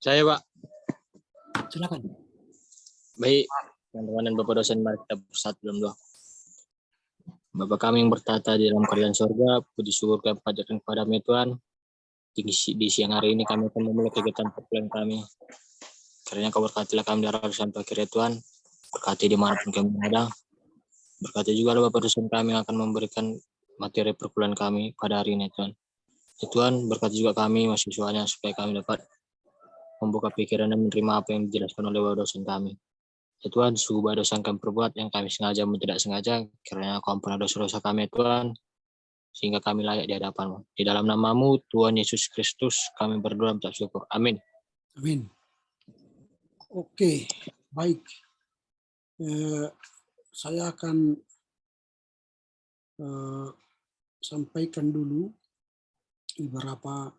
Saya, Pak. Silakan. Baik, teman-teman dan Bapak dosen, mari kita bersatu dalam doa. Bapa kami yang bertata di dalam kerajaan surga, puji syukur kami panjatkan kepada-Mu Tuhan. Di siang hari ini kami akan memulai kegiatan perkuliahan kami. Karena Kau berkatilah kami dari awal sampai akhir ya Tuhan. Berkati dimanapun kami berada. Berkati juga Bapak dosen kami yang akan memberikan materi perkuliahan kami pada hari ini Tuhan. Ya Tuhan, berkati juga kami mahasiswanya supaya kami dapat membuka pikiran dan menerima apa yang dijelaskan oleh Bapak dosen kami. Ya Tuhan, segala dosa yang kami perbuat, yang kami sengaja maupun tidak sengaja, kiranya Kau ampuni dosa-dosa kami, Tuhan, sehingga kami layak di hadapan-Mu. Di dalam nama-Mu, Tuhan Yesus Kristus, kami berdoa dan mengucap syukur. Amin. Amin. Oke, baik. Saya akan sampaikan dulu beberapa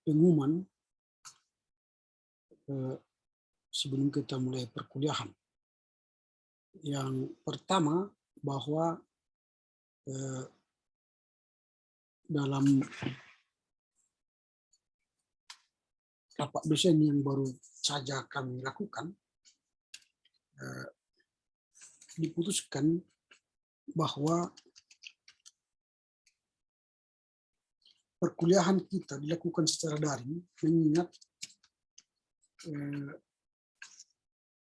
pengumuman sebelum kita mulai perkuliahan. Yang pertama, bahwa dalam rapat dosen yang baru saja kami lakukan, diputuskan bahwa perkuliahan kita dilakukan secara daring, mengingat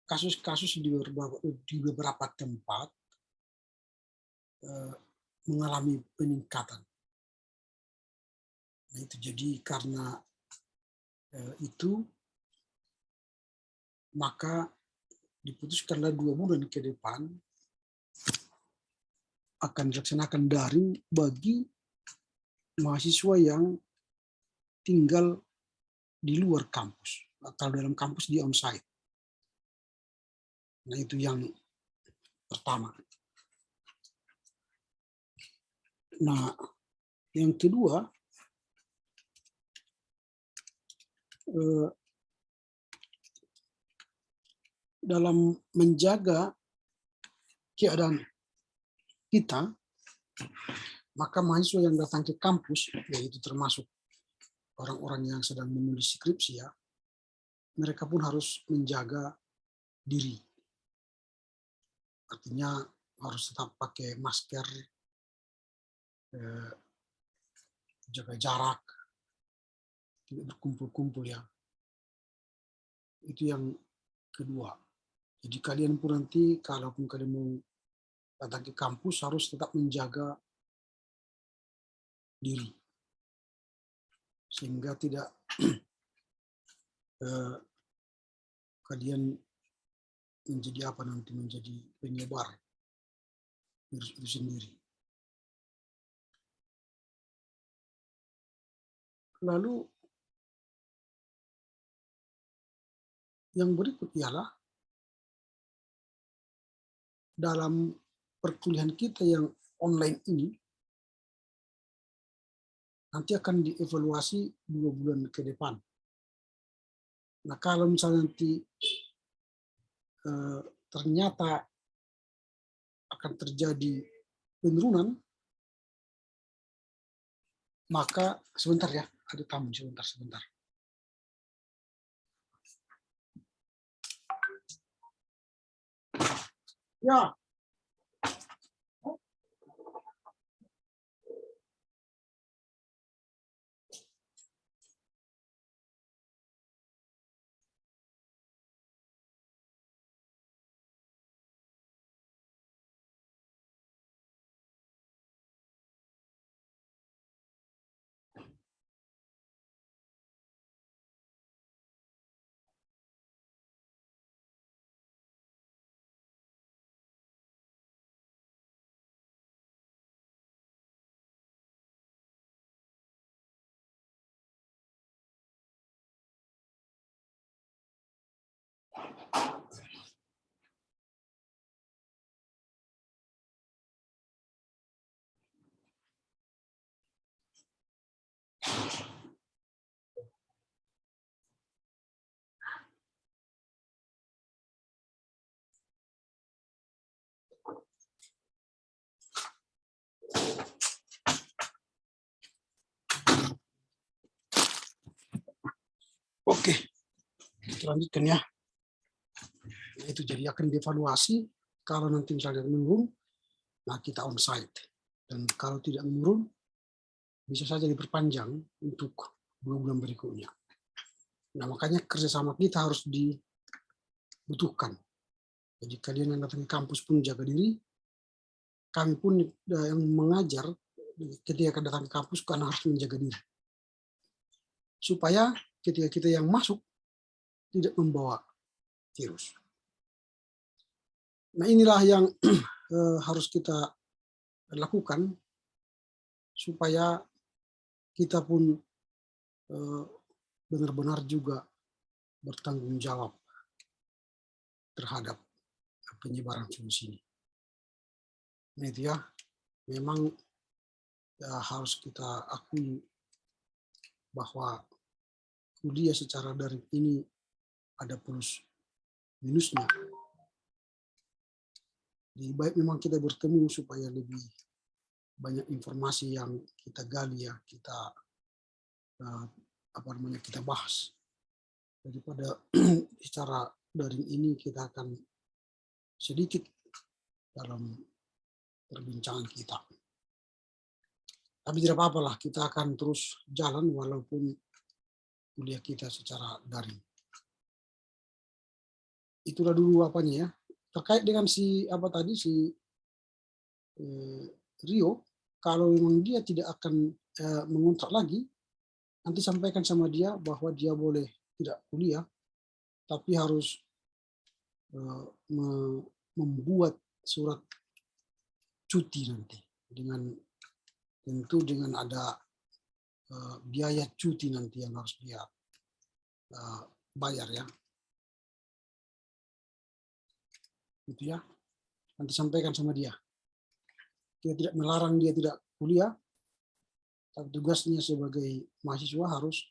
kasus-kasus di beberapa tempat mengalami peningkatan. Nah, itu jadi karena itu maka diputuskanlah 2 bulan ke depan akan dilaksanakan daring bagi mahasiswa yang tinggal di luar kampus. Kalau dalam kampus di onsite. Nah, itu yang pertama. Nah, yang kedua, dalam menjaga keadaan kita, maka mahasiswa yang datang ke kampus, yaitu termasuk orang-orang yang sedang menulis skripsi, ya, mereka pun harus menjaga diri. Artinya harus tetap pakai masker, jaga jarak, tidak berkumpul-kumpul, ya. Itu yang kedua. Jadi kalian pun nanti, kalaupun kalian mau datang ke kampus, harus tetap menjaga diri. Sehingga tidak kalian menjadi apa nanti, menjadi penyebar virus itu sendiri. Lalu yang berikut ialah dalam perkuliahan kita yang online ini nanti akan dievaluasi 2 bulan ke depan. Nah, kalau misalnya nanti ternyata akan terjadi penurunan, maka sebentar ya, ada tamu sebentar. Ya. kita lanjutkan ya. Nah, itu jadi akan dievaluasi kalau nanti misalnya menurun, nah kita onsite. Dan kalau tidak menurun, bisa saja diperpanjang untuk 2 bulan berikutnya. Nah, makanya kerjasama kita harus dibutuhkan. Jadi kalian yang datang ke kampus pun jaga diri, kami pun yang mengajar ketika datang ke kampus karena harus menjaga diri. Supaya ketika kita yang masuk tidak membawa virus. Nah, inilah yang harus kita lakukan supaya kita pun benar-benar juga bertanggung jawab terhadap penyebaran virus ini. Nah, itu ya, memang ya, harus kita akui bahwa kuliah secara daring ini ada plus minusnya. Jadi baik memang kita bertemu supaya lebih banyak informasi yang kita gali ya, kita kita bahas. Daripada secara daring ini kita akan sedikit dalam perbincangan kita. Tapi tidak apa-apa lah, kita akan terus jalan walaupun kuliah kita secara daring. Itulah dulu apanya ya. Terkait dengan si Rio, kalau memang dia tidak akan mengontrak lagi, nanti sampaikan sama dia bahwa dia boleh tidak kuliah, tapi harus membuat surat cuti nanti tentu dengan ada biaya cuti nanti yang harus dia bayar ya. Gitu ya. Nanti sampaikan sama dia. Kita tidak melarang dia tidak kuliah, tapi tugasnya sebagai mahasiswa harus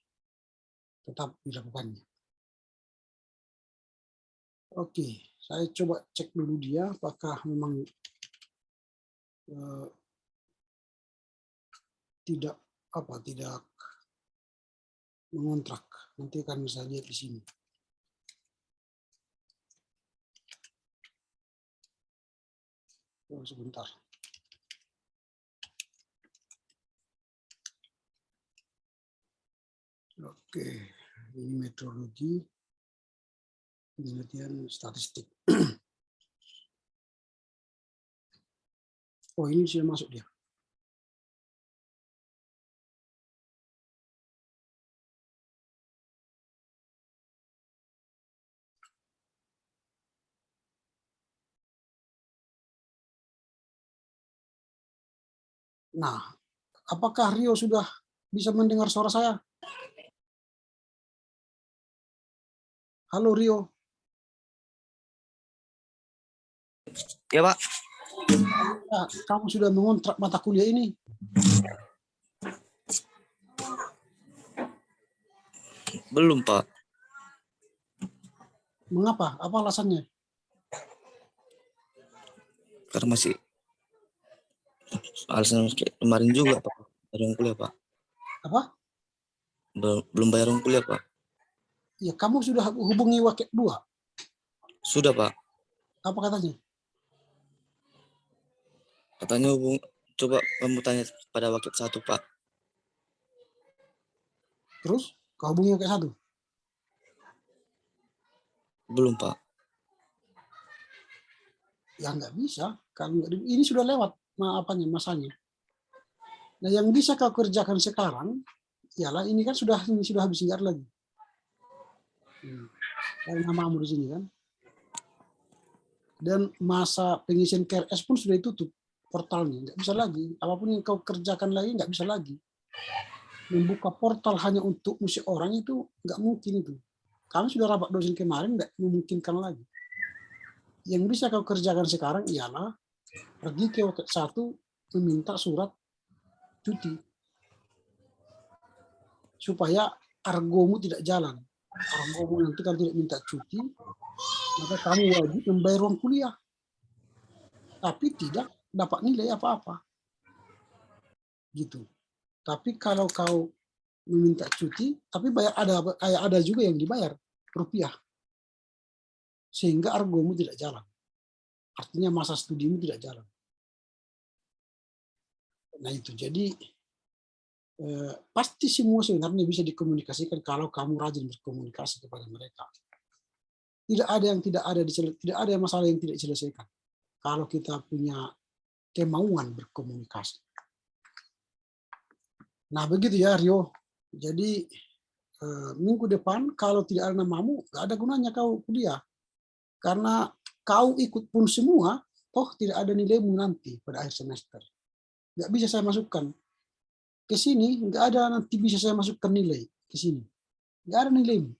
tetap dilakukannya. Oke, saya coba cek dulu dia apakah memang tidak mengontrak. Nanti akan saya lihat di sini. Sebentar. Oke, ini metodologi penelitian statistik. Oh, ini sudah masuk dia. Nah, apakah Rio sudah bisa mendengar suara saya? Halo Rio. Ya Pak. Nah, kamu sudah mengontrak mata kuliah ini? Belum Pak. Mengapa? Apa alasannya? Karena masih alasan kemarin juga Pak. Bayar kuliah Pak. Apa? Belum bayar kuliah Pak. Ya, kamu sudah hubungi Wakil 2? Sudah Pak. Apa katanya? Katanya coba kamu tanya pada Wakil 1 Pak. Terus kau hubungi Wakil 1? Belum Pak. Ya nggak bisa. Kalau ini sudah lewat masanya. Nah, yang bisa kau kerjakan sekarang ialah ini kan sudah habis siar lagi. Ada namamu di sini kan. Dan masa pengisian KRS pun sudah ditutup portalnya, nggak bisa lagi. Apapun yang kau kerjakan lagi nggak bisa lagi. Membuka portal hanya untuk musik orang itu nggak mungkin itu. Kami sudah rapat dosen kemarin nggak memungkinkan lagi. Yang bisa kau kerjakan sekarang ialah pergi ke Wakil 1 meminta surat cuti supaya argomu tidak jalan. Argomu nanti kalau tidak minta cuti, maka kamu wajib membayar uang kuliah, tapi tidak dapat nilai apa-apa. Gitu. Tapi kalau kau meminta cuti, tapi bayar ada juga yang dibayar rupiah. sehingga argomu tidak jalan. Artinya masa studimu tidak jalan. Nah itu, jadi pasti semua sebenarnya bisa dikomunikasikan kalau kamu rajin berkomunikasi kepada mereka. Tidak ada yang tidak ada masalah yang tidak diselesaikan kalau kita punya kemauan berkomunikasi. Nah begitu ya Rio. Jadi minggu depan kalau tidak ada namamu, nggak ada gunanya kau kuliah. Karena kau ikut pun semua, toh tidak ada nilaimu nanti pada akhir semester. Nggak bisa saya masukkan ke sini, nggak ada nanti bisa saya masukkan nilai ke sini. Nggak ada nilaimu.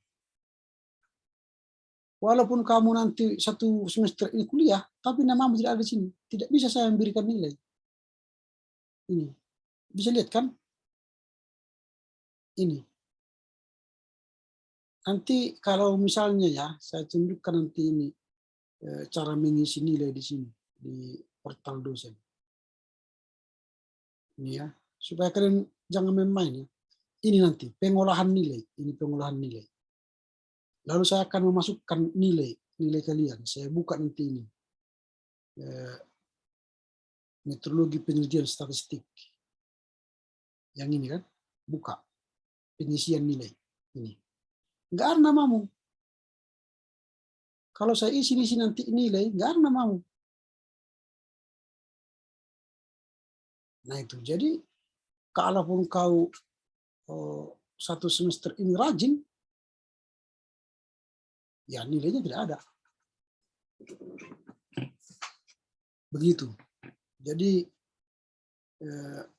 Walaupun kamu nanti satu semester ini kuliah, tapi namamu tidak ada di sini. Tidak bisa saya memberikan nilai. Ini. Bisa lihat kan? Ini. Nanti kalau misalnya ya, saya tunjukkan nanti ini cara mengisi nilai di sini, di portal dosen. Ini ya, supaya kalian jangan main-main ya. Ini nanti pengolahan nilai, ini pengolahan nilai. Lalu saya akan memasukkan nilai kalian. Saya buka nanti ini metodologi penelitian statistik. Yang ini kan, buka pengisian nilai ini. Nggak ada namamu. Kalau saya isi di sini nanti nilai, nggak ada namamu. Nah itu, jadi kalaupun kau satu semester ini rajin, ya nilainya tidak ada. Begitu. Jadi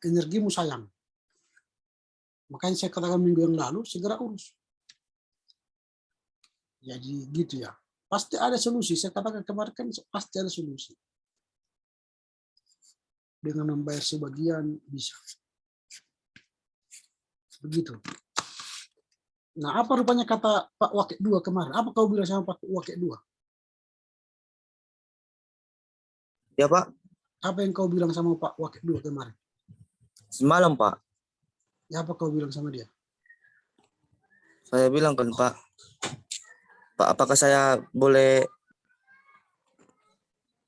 energimu sayang. Makanya saya katakan minggu yang lalu, segera urus. Jadi gitu ya. Pasti ada solusi. Saya katakan kemarin kan pasti ada solusi. Dengan membayar sebagian bisa. Begitu. Nah, apa rupanya kata Pak Wakil 2 kemarin? Apa kau bilang sama Pak Wakil 2? Ya Pak, Apa yang kau bilang sama Pak Wakil 2 kemarin? semalam Pak. Ya, apa kau bilang sama dia? Saya bilang kan Pak, apakah saya boleh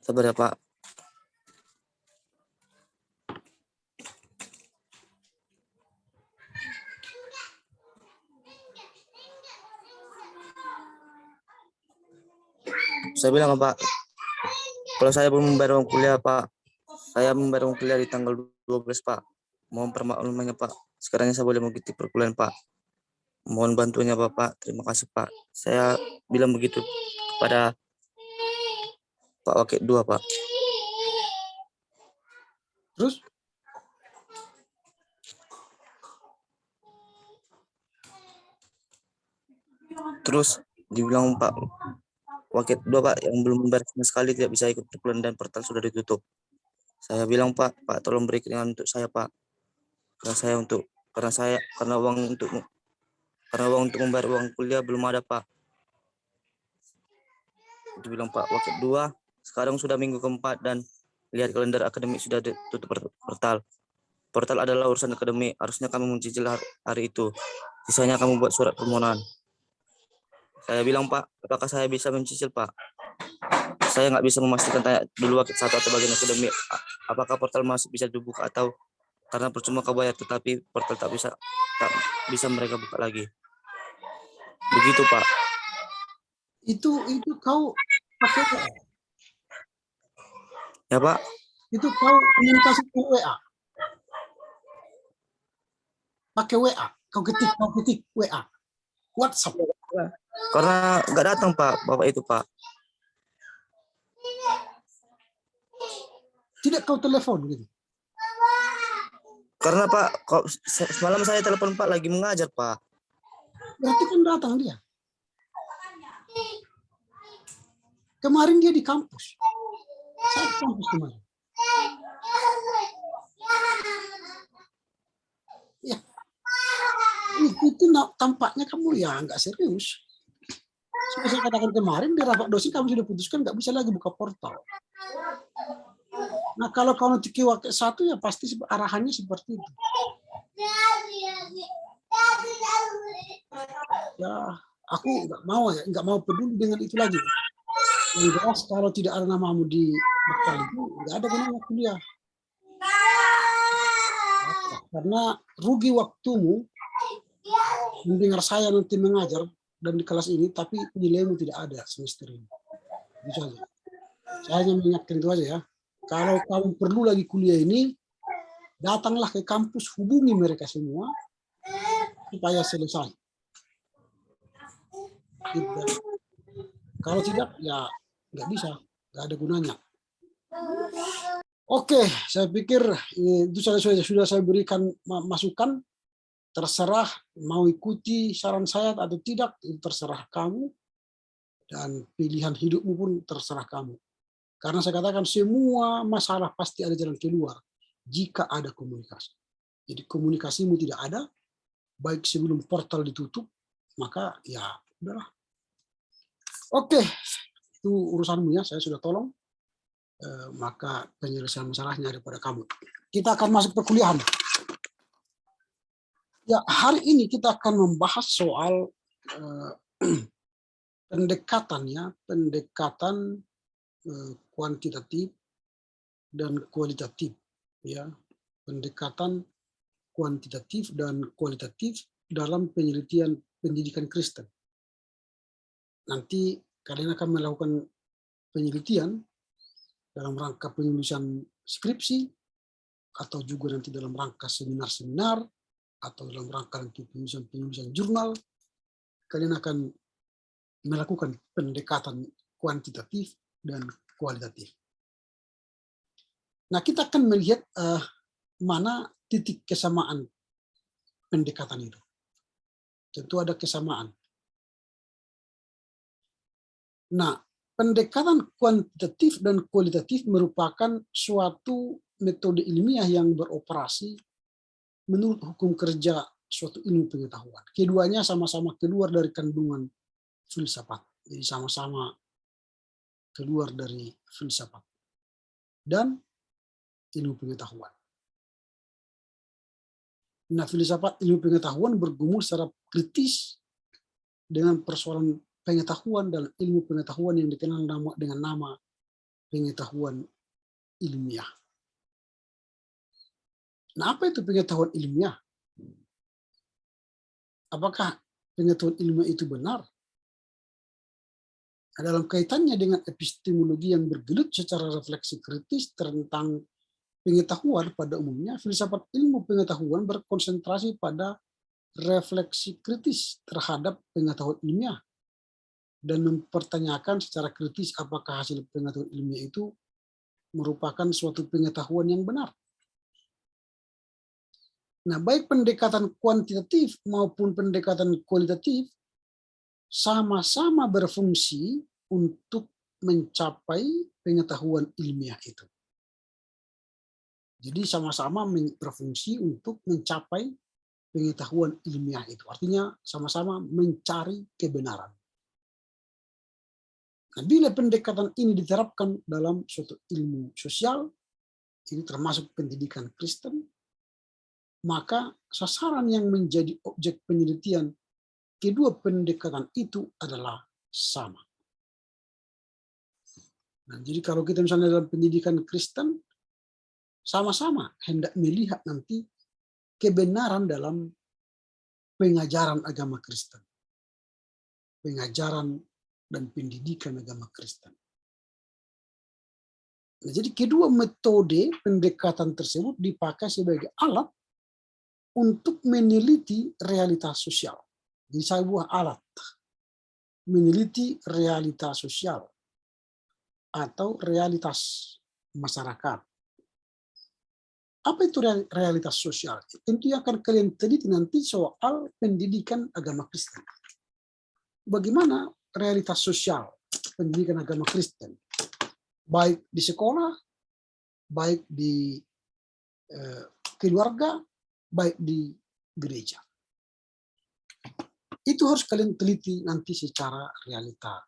sabar ya Pak? Saya bilang Pak, kalau saya belum membayar uang kuliah Pak, saya membayar uang kuliah di tanggal 12 Pak. Mohon permaklumannya Pak. Sekarang saya boleh mengikuti perkuliahan Pak. Mohon bantuannya Bapak. Terima kasih Pak. Saya bilang begitu kepada Pak Wakil 2 Pak. Terus? Terus dibilang Pak Wakil 2 Pak yang belum membayar sama sekali tidak bisa ikut perkuliahan dan portal sudah ditutup. Saya bilang Pak tolong beri keringanan untuk saya Pak. Karena uang untuk membayar uang kuliah belum ada Pak. Dibilang Pak Wakil 2, sekarang sudah minggu keempat dan lihat kalender akademik sudah ditutup portal. Portal adalah urusan akademik, harusnya kamu mencicil hari itu. Sisanya kamu buat surat permohonan. Saya bilang Pak, apakah saya bisa mencicil Pak? Saya nggak bisa memastikan, tanya dulu Wakil 1 atau bagian akademik, apakah portal masih bisa dibuka atau karena percuma kau bayar tetapi portal tak bisa mereka buka lagi. Begitu Pak. Itu kau pakai WA? Ya Pak. Itu kau komunikasi ke WA? Pakai WA? Kau ketik WA? WhatsApp? Karena nggak datang Pak, Bapak itu Pak. Tidak kau telepon gitu? Karena Pak, semalam saya telepon Pak lagi mengajar Pak. Berarti kan datang dia. Kemarin dia di kampus. Saya di kampus kemarin. Ya. Itu tampaknya kamu ya nggak serius. Seperti saya katakan kemarin di rapat dosen kamu sudah putuskan nggak bisa lagi buka portal. Nah kalau kau nanti ke Wakil 1 ya pasti arahannya seperti itu. Ya aku nggak mau peduli dengan itu lagi. Yang jelas kalau tidak ada namamu di bekal itu, nggak ada gunanya kuliah. Karena rugi waktumu mendengar saya nanti mengajar dan di kelas ini, tapi nilaimu tidak ada semester ini. Itu saja. Saya hanya mengingatkan itu aja ya. Kalau kamu perlu lagi kuliah ini, datanglah ke kampus, hubungi mereka semua supaya selesai. Kalau tidak, ya nggak bisa, nggak ada gunanya. Oke, saya pikir itu sudah saya berikan masukan. Terserah mau ikuti saran saya atau tidak, itu terserah kamu. Dan pilihan hidupmu pun terserah kamu. Karena saya katakan semua masalah pasti ada jalan keluar jika ada komunikasi. Jadi komunikasimu tidak ada, baik sebelum portal ditutup, maka ya udahlah. Oke, itu urusanmu ya, saya sudah tolong. Maka penyelesaian masalahnya ada pada kamu. Kita akan masuk perkuliahan. Ya, hari ini kita akan membahas soal pendekatan kuantitatif dan kualitatif, ya, pendekatan kuantitatif dan kualitatif dalam penelitian pendidikan Kristen. Nanti kalian akan melakukan penelitian dalam rangka penulisan skripsi, atau juga nanti dalam rangka seminar-seminar, atau dalam rangka nanti penulisan jurnal. Kalian akan melakukan pendekatan kuantitatif dan kualitatif. Nah, kita akan melihat mana titik kesamaan pendekatan itu. Tentu ada kesamaan. Nah, pendekatan kuantitatif dan kualitatif merupakan suatu metode ilmiah yang beroperasi menurut hukum kerja suatu ilmu pengetahuan. Keduanya sama-sama keluar dari kandungan filsafat. Jadi sama-sama keluar dari filsafat dan ilmu pengetahuan. Nah, filsafat ilmu pengetahuan bergumul secara kritis dengan persoalan pengetahuan dan ilmu pengetahuan yang dikenal dengan nama pengetahuan ilmiah. Nah, apa itu pengetahuan ilmiah? Apakah pengetahuan ilmiah itu benar? Nah, dalam kaitannya dengan epistemologi yang bergelut secara refleksi kritis tentang pengetahuan pada umumnya, filsafat ilmu pengetahuan berkonsentrasi pada refleksi kritis terhadap pengetahuan ilmiah dan mempertanyakan secara kritis apakah hasil pengetahuan ilmiah itu merupakan suatu pengetahuan yang benar. Nah, baik pendekatan kuantitatif maupun pendekatan kualitatif sama-sama berfungsi untuk mencapai pengetahuan ilmiah itu. Jadi sama-sama berfungsi untuk mencapai pengetahuan ilmiah itu. Artinya sama-sama mencari kebenaran. Nah, bila pendekatan ini diterapkan dalam suatu ilmu sosial, ini termasuk pendidikan Kristen, maka sasaran yang menjadi objek penelitian kedua pendekatan itu adalah sama. Nah, jadi kalau kita misalnya dalam pendidikan Kristen, sama-sama hendak melihat nanti kebenaran dalam pengajaran agama Kristen. Pengajaran dan pendidikan agama Kristen. Nah, jadi kedua metode pendekatan tersebut dipakai sebagai alat untuk meneliti realitas sosial. Jadi sebuah alat meneliti realitas sosial atau realitas masyarakat. Apa itu realitas sosial? Tentu yang akan kalian teliti nanti soal pendidikan agama Kristen. Bagaimana realitas sosial pendidikan agama Kristen? Baik di sekolah, baik di keluarga, baik di gereja. Itu harus kalian teliti nanti secara realita.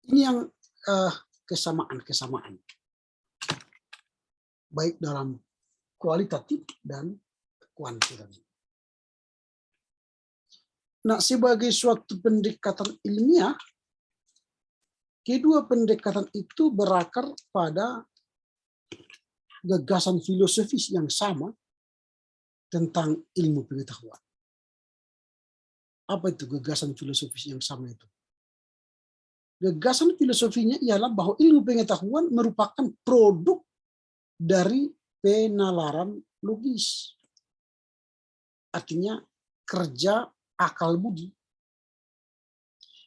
Ini yang kesamaan. Baik dalam kualitatif dan kuantitatif. Nah, sebagai suatu pendekatan ilmiah, kedua pendekatan itu berakar pada gagasan filosofis yang sama tentang ilmu pengetahuan. Apa itu gagasan filosofis yang sama itu? Gagasan filosofinya ialah bahwa ilmu pengetahuan merupakan produk dari penalaran logis. Artinya kerja akal budi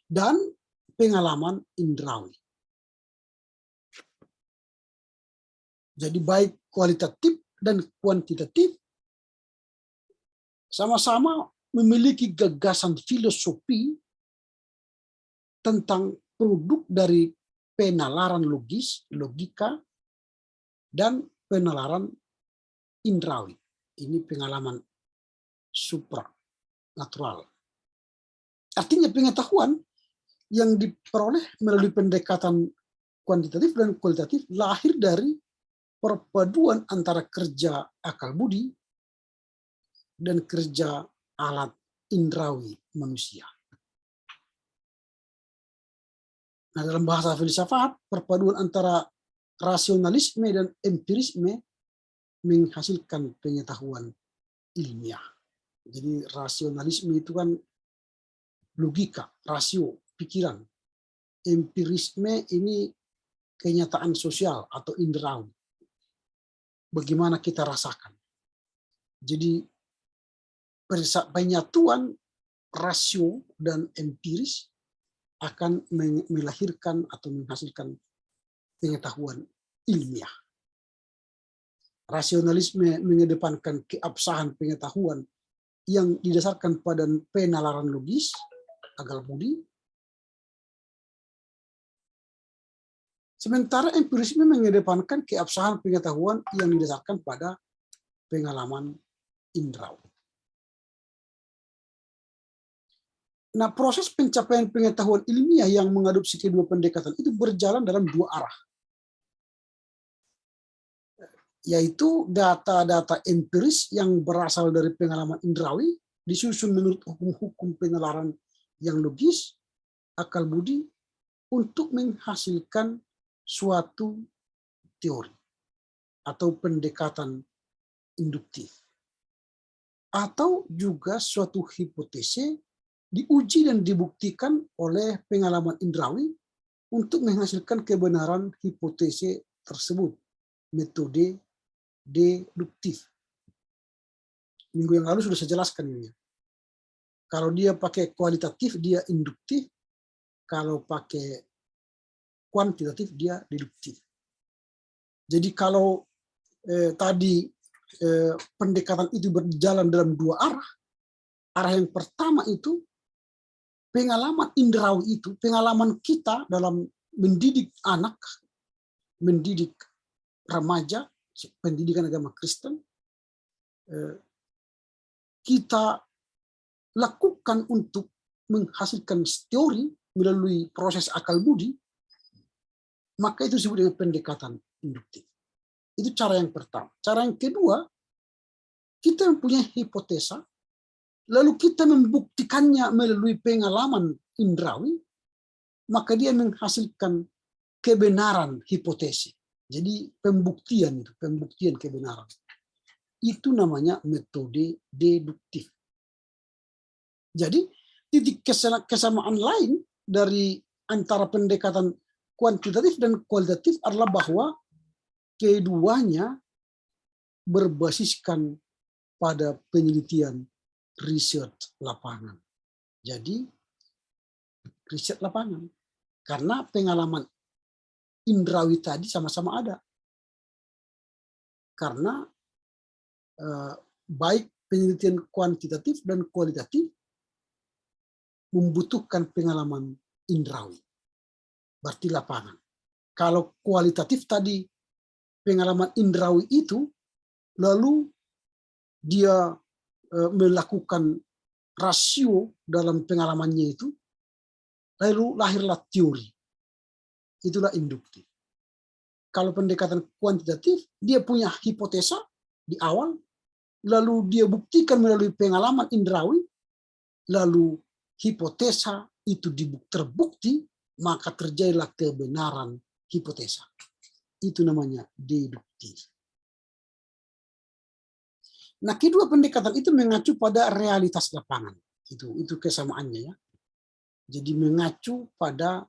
dan pengalaman indrawi. Jadi baik kualitatif dan kuantitatif sama-sama memiliki gagasan filosofi tentang produk dari penalaran logis, logika, dan penalaran indrawi. Ini pengalaman supranatural. Artinya pengetahuan yang diperoleh melalui pendekatan kuantitatif dan kualitatif lahir dari perpaduan antara kerja akal budi dan kerja alat indrawi manusia. Nah, dalam bahasa filsafat, perpaduan antara rasionalisme dan empirisme menghasilkan pengetahuan ilmiah. Jadi rasionalisme itu kan logika, rasio, pikiran. Empirisme ini kenyataan sosial atau indrawi. Bagaimana kita rasakan. Jadi penyatuan rasio dan empiris akan melahirkan atau menghasilkan pengetahuan ilmiah. Rasionalisme mengedepankan keabsahan pengetahuan yang didasarkan pada penalaran logis, akal budi. Sementara empirisme mengedepankan keabsahan pengetahuan yang didasarkan pada pengalaman indrawi. Nah, proses pencapaian pengetahuan ilmiah yang mengadopsi kedua pendekatan itu berjalan dalam dua arah, yaitu data-data empiris yang berasal dari pengalaman indrawi, disusun menurut hukum-hukum penalaran yang logis, akal budi, untuk menghasilkan suatu teori atau pendekatan induktif, atau juga suatu hipotese diuji dan dibuktikan oleh pengalaman indrawi untuk menghasilkan kebenaran hipotese tersebut, metode deduktif. Minggu yang lalu sudah saya jelaskan ini. Kalau dia pakai kualitatif, dia induktif. Kalau pakai kuantitatif, dia deduktif. Jadi kalau tadi pendekatan itu berjalan dalam dua arah. Arah yang pertama itu pengalaman indrawi itu, pengalaman kita dalam mendidik anak, mendidik remaja, pendidikan agama Kristen, kita lakukan untuk menghasilkan teori melalui proses akal budi, maka itu disebut dengan pendekatan induktif. Itu cara yang pertama. Cara yang kedua, kita mempunyai hipotesa, lalu kita membuktikannya melalui pengalaman indrawi, maka dia menghasilkan kebenaran hipotese. Jadi pembuktian kebenaran. Itu namanya metode deduktif. Jadi titik kesamaan lain dari antara pendekatan kuantitatif dan kualitatif adalah bahwa keduanya berbasiskan pada penelitian riset lapangan. Jadi riset lapangan. Karena pengalaman indrawi tadi sama-sama ada. Karena baik penelitian kuantitatif dan kualitatif membutuhkan pengalaman indrawi. Berarti lapangan. Kalau kualitatif tadi pengalaman indrawi itu, lalu dia melakukan rasio dalam pengalamannya itu, lalu lahirlah teori. Itulah induktif. Kalau pendekatan kuantitatif, dia punya hipotesa di awal, lalu dia buktikan melalui pengalaman indrawi, lalu hipotesa itu terbukti, maka terjadilah kebenaran hipotesa. Itu namanya deduktif. Nah, kedua pendekatan itu mengacu pada realitas lapangan. Itu kesamaannya ya. Jadi mengacu pada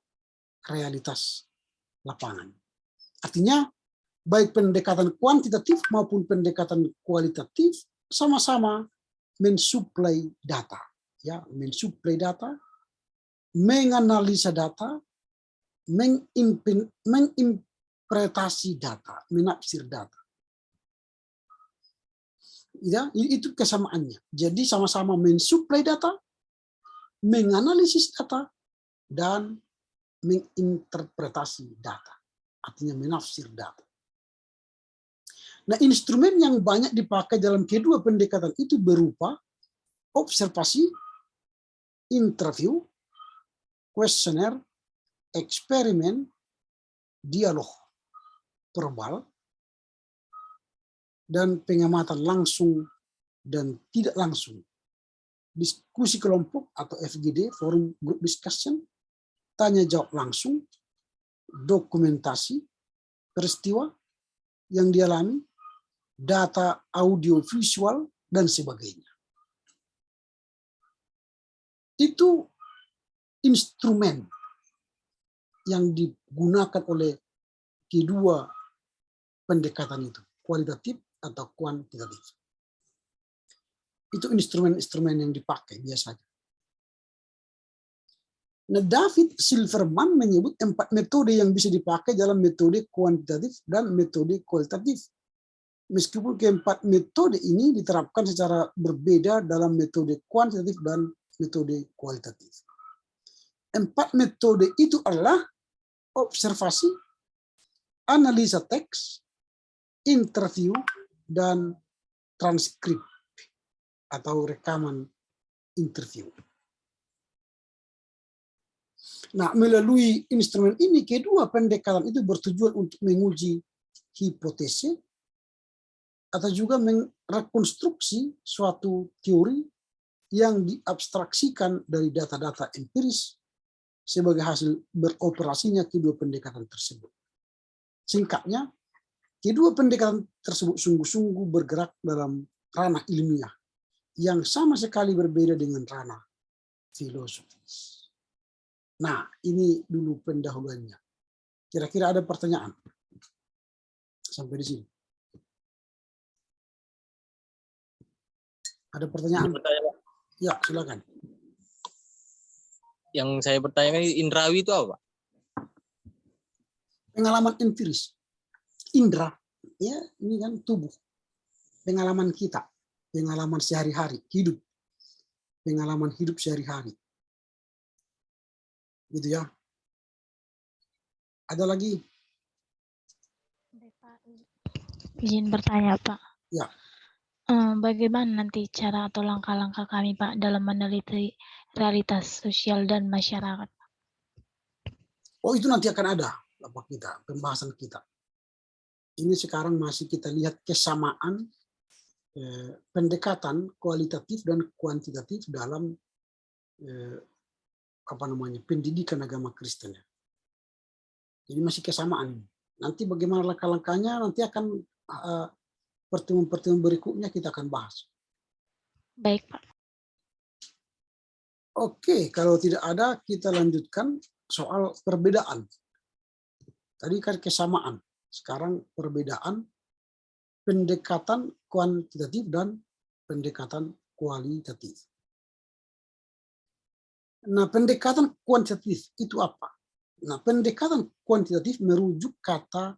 realitas lapangan. Artinya baik pendekatan kuantitatif maupun pendekatan kualitatif sama-sama mensuplai data, ya, mensuplai data, menganalisa data, menginterpretasi data, menafsir data. Ya, itu kesamaannya. Jadi sama-sama mensuplai data, menganalisis data, dan menginterpretasi data. Artinya menafsir data. Nah, instrumen yang banyak dipakai dalam kedua pendekatan itu berupa observasi, interview, kuesioner, eksperimen, dialog verbal, dan pengamatan langsung dan tidak langsung, diskusi kelompok atau FGD, forum group discussion, tanya jawab langsung, dokumentasi peristiwa yang dialami, data audio visual, dan sebagainya. Itu instrumen yang digunakan oleh kedua pendekatan itu, kualitatif atau kuantitatif. Itu instrumen-instrumen yang dipakai biasanya. Nah, David Silverman menyebut 4 metode yang bisa dipakai dalam metode kuantitatif dan metode kualitatif. Meskipun keempat metode ini diterapkan secara berbeda dalam metode kuantitatif dan metode kualitatif. 4 metode itu adalah observasi, analisa teks, interview, dan transkrip atau rekaman interview. Nah, melalui instrumen ini, kedua pendekatan itu bertujuan untuk menguji hipotese atau juga merekonstruksi suatu teori yang diabstraksikan dari data-data empiris sebagai hasil beroperasinya kedua pendekatan tersebut. Singkatnya, kedua pendekatan tersebut sungguh-sungguh bergerak dalam ranah ilmiah yang sama sekali berbeda dengan ranah filosofis. Nah, ini dulu pendahuluannya. Kira-kira ada pertanyaan? Sampai di sini. Ada pertanyaan? Ya, silakan. Yang saya pertanyakan indrawi itu apa? Pengalaman empiris. Indra, ya, ini kan tubuh. Pengalaman kita, pengalaman sehari-hari, hidup. Pengalaman hidup sehari-hari. Gitu ya. Ada lagi? Izin bertanya, Pak. Ya. Bagaimana nanti cara atau langkah-langkah kami, Pak, dalam meneliti realitas sosial dan masyarakat? Oh, itu nanti akan ada pembahasan kita. Ini sekarang masih kita lihat kesamaan pendekatan kualitatif dan kuantitatif dalam pendidikan agama Kristen. Jadi masih kesamaan. Nanti bagaimana langkah-langkahnya nanti akan pertemuan-pertemuan berikutnya kita akan bahas. Baik, Pak. Oke, kalau tidak ada kita lanjutkan soal perbedaan. Tadi kan kesamaan, sekarang perbedaan pendekatan kuantitatif dan pendekatan kualitatif. Nah, pendekatan kuantitatif itu apa? Nah, pendekatan kuantitatif merujuk kata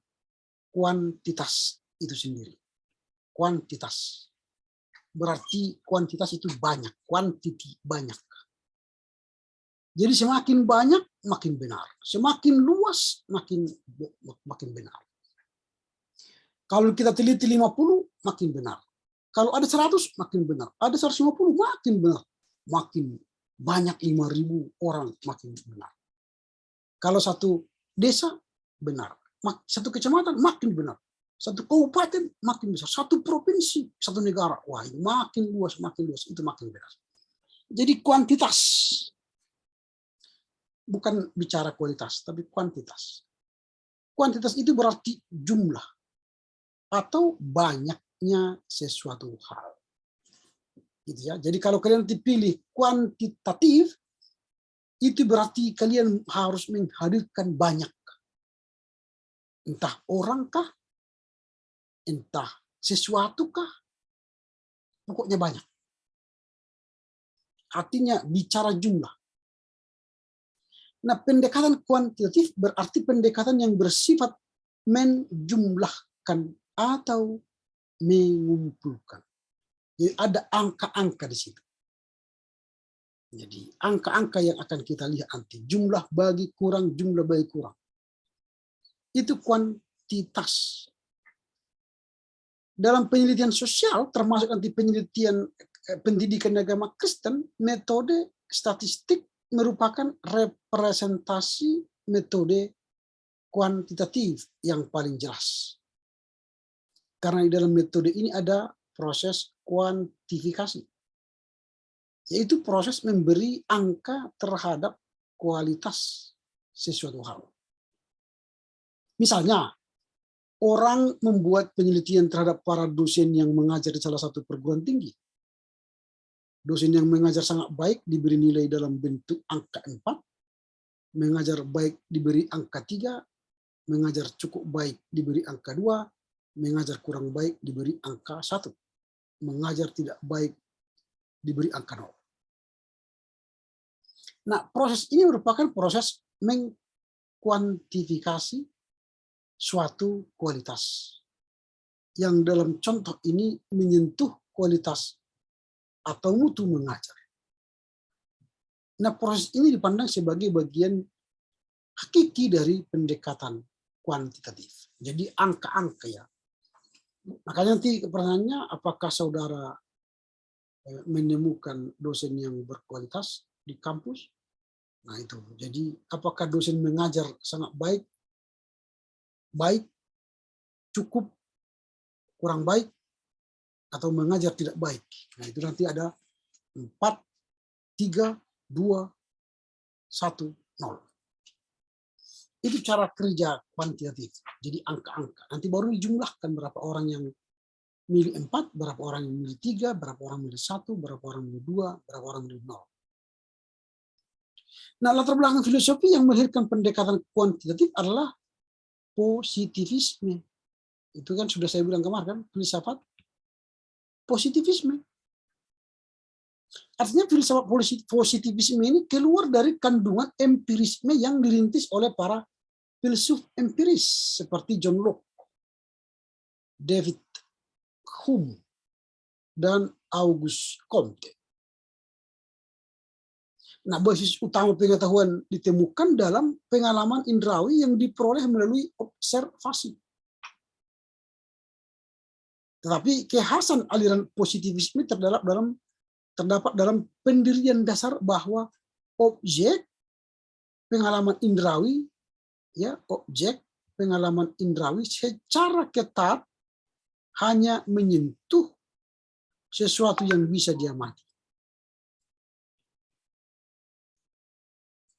kuantitas itu sendiri. Kuantitas. Berarti kuantitas itu banyak, kuantiti banyak. Jadi semakin banyak makin benar, semakin luas makin benar. Kalau kita teliti 50 makin benar. Kalau ada 100 makin benar, ada 150 makin benar. Makin banyak 5.000 orang makin benar. Kalau satu desa benar, satu kecamatan makin benar. Satu kabupaten makin besar, satu provinsi, satu negara. Wah, ini makin luas, itu makin benar. Jadi kuantitas, bukan bicara kualitas, tapi kuantitas. Kuantitas itu berarti jumlah atau banyaknya sesuatu hal. Gitu ya. Jadi kalau kalian dipilih kuantitatif, itu berarti kalian harus menghadirkan banyak. Entah orang kah, entah sesuatu kah, pokoknya banyak. Artinya bicara jumlah. Nah, pendekatan kuantitatif berarti pendekatan yang bersifat menjumlahkan atau mengumpulkan. Jadi ada angka-angka di situ. Jadi angka-angka yang akan kita lihat nanti. Jumlah bagi kurang, jumlah bagi kurang. Itu kuantitas. Dalam penelitian sosial, termasuk nanti penelitian pendidikan agama Kristen, metode statistik merupakan representasi metode kuantitatif yang paling jelas. Karena di dalam metode ini ada proses kuantifikasi, yaitu proses memberi angka terhadap kualitas sesuatu hal. Misalnya, orang membuat penelitian terhadap para dosen yang mengajar di salah satu perguruan tinggi. Dosen yang mengajar sangat baik diberi nilai dalam bentuk angka 4, mengajar baik diberi angka 3, mengajar cukup baik diberi angka 2, mengajar kurang baik diberi angka 1, mengajar tidak baik diberi angka 0. Nah, proses ini merupakan proses mengkuantifikasi suatu kualitas yang dalam contoh ini menyentuh kualitas atau mutu mengajar. Nah, proses ini dipandang sebagai bagian hakiki dari pendekatan kuantitatif. Jadi angka-angka ya. Makanya nanti pertanyaannya, apakah saudara menemukan dosen yang berkualitas di kampus? Nah itu. Jadi apakah dosen mengajar sangat baik, cukup, kurang baik, atau mengajar tidak baik. Nah itu nanti ada 4, 3, 2, 1, 0. Itu cara kerja kuantitatif. Jadi angka-angka. Nanti baru dijumlahkan berapa orang yang milih 4, berapa orang yang milih 3, berapa orang milih 1, berapa orang milih 2, berapa orang milih 0. Nah, latar belakang filosofi yang melahirkan pendekatan kuantitatif adalah positivisme. Itu kan sudah saya bilang kemarin kan, filsafat positivisme. Artinya filsafat positivisme ini keluar dari kandungan empirisme yang dirintis oleh para filsuf empiris seperti John Locke, David Hume, dan Auguste Comte. Nah, basis utama pengetahuan ditemukan dalam pengalaman indrawi yang diperoleh melalui observasi. Tetapi kekhasan aliran positivisme terdapat dalam pendirian dasar bahwa objek pengalaman indrawi, ya, objek pengalaman indrawi secara ketat hanya menyentuh sesuatu yang bisa diamati.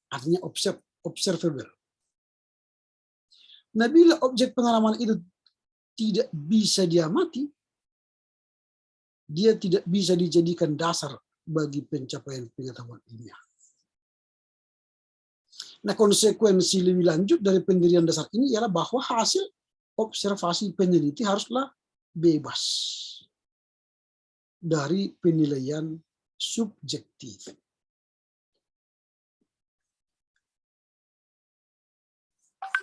Artinya observable. Nah, bila objek pengalaman itu tidak bisa diamati, dia tidak bisa dijadikan dasar bagi pencapaian pengetahuan ilmiah. Nah, konsekuensi lebih lanjut dari pendirian dasar ini ialah bahwa hasil observasi peneliti haruslah bebas dari penilaian subjektif.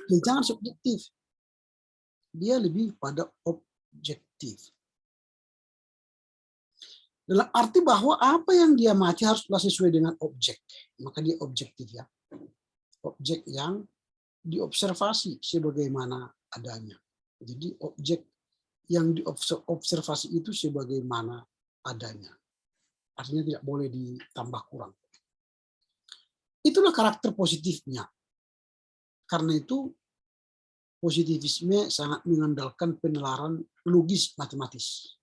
Dan jangan subjektif, dia lebih pada objektif. Dalam arti bahwa apa yang dia mati haruslah sesuai dengan objek. Maka dia objektif ya. Objek yang diobservasi sebagaimana adanya. Jadi objek yang diobservasi itu sebagaimana adanya. Artinya tidak boleh ditambah kurang. Itulah karakter positifnya. Karena itu positivisme sangat mengandalkan penalaran logis matematis.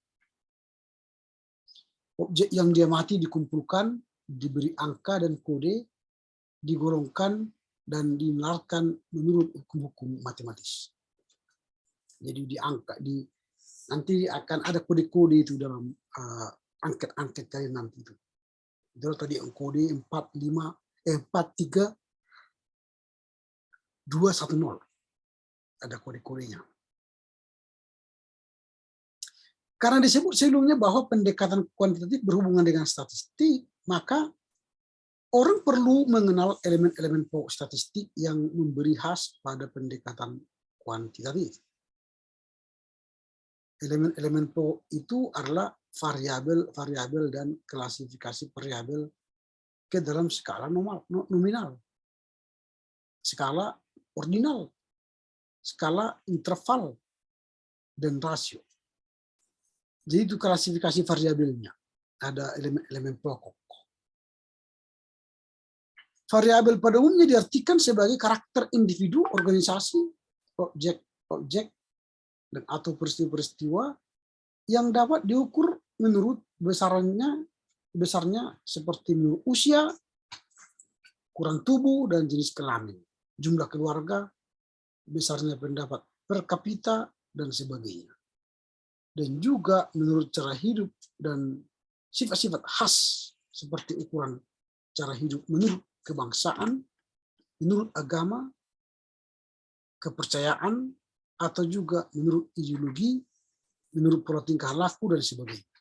Objek yang dia mati dikumpulkan diberi angka dan kode, digolongkan dan dinalarkan menurut hukum-hukum matematis. Jadi nanti akan ada kode-kode itu dalam angket-angket kalian nanti itu. Itu tadi kode 43210. Ada kode-kodenya. Karena disebut sebelumnya bahwa pendekatan kuantitatif berhubungan dengan statistik, maka orang perlu mengenal elemen-elemen pokok statistik yang memberi khas pada pendekatan kuantitatif. Elemen-elemen pokok itu adalah variabel dan klasifikasi variabel ke dalam skala nominal, skala ordinal, skala interval, dan rasio. Jadi itu klasifikasi variabelnya. Ada elemen-elemen pokok. Variabel pada umumnya diartikan sebagai karakter individu, organisasi, objek, dan atau peristiwa-peristiwa yang dapat diukur menurut besarnya seperti menurut usia, ukuran tubuh, dan jenis kelamin, jumlah keluarga, besarnya pendapat per kapita, dan sebagainya. Dan juga menurut cara hidup dan sifat-sifat khas seperti ukuran cara hidup menurut kebangsaan, menurut agama, kepercayaan, atau juga menurut ideologi, menurut pola tingkah laku, dan sebagainya.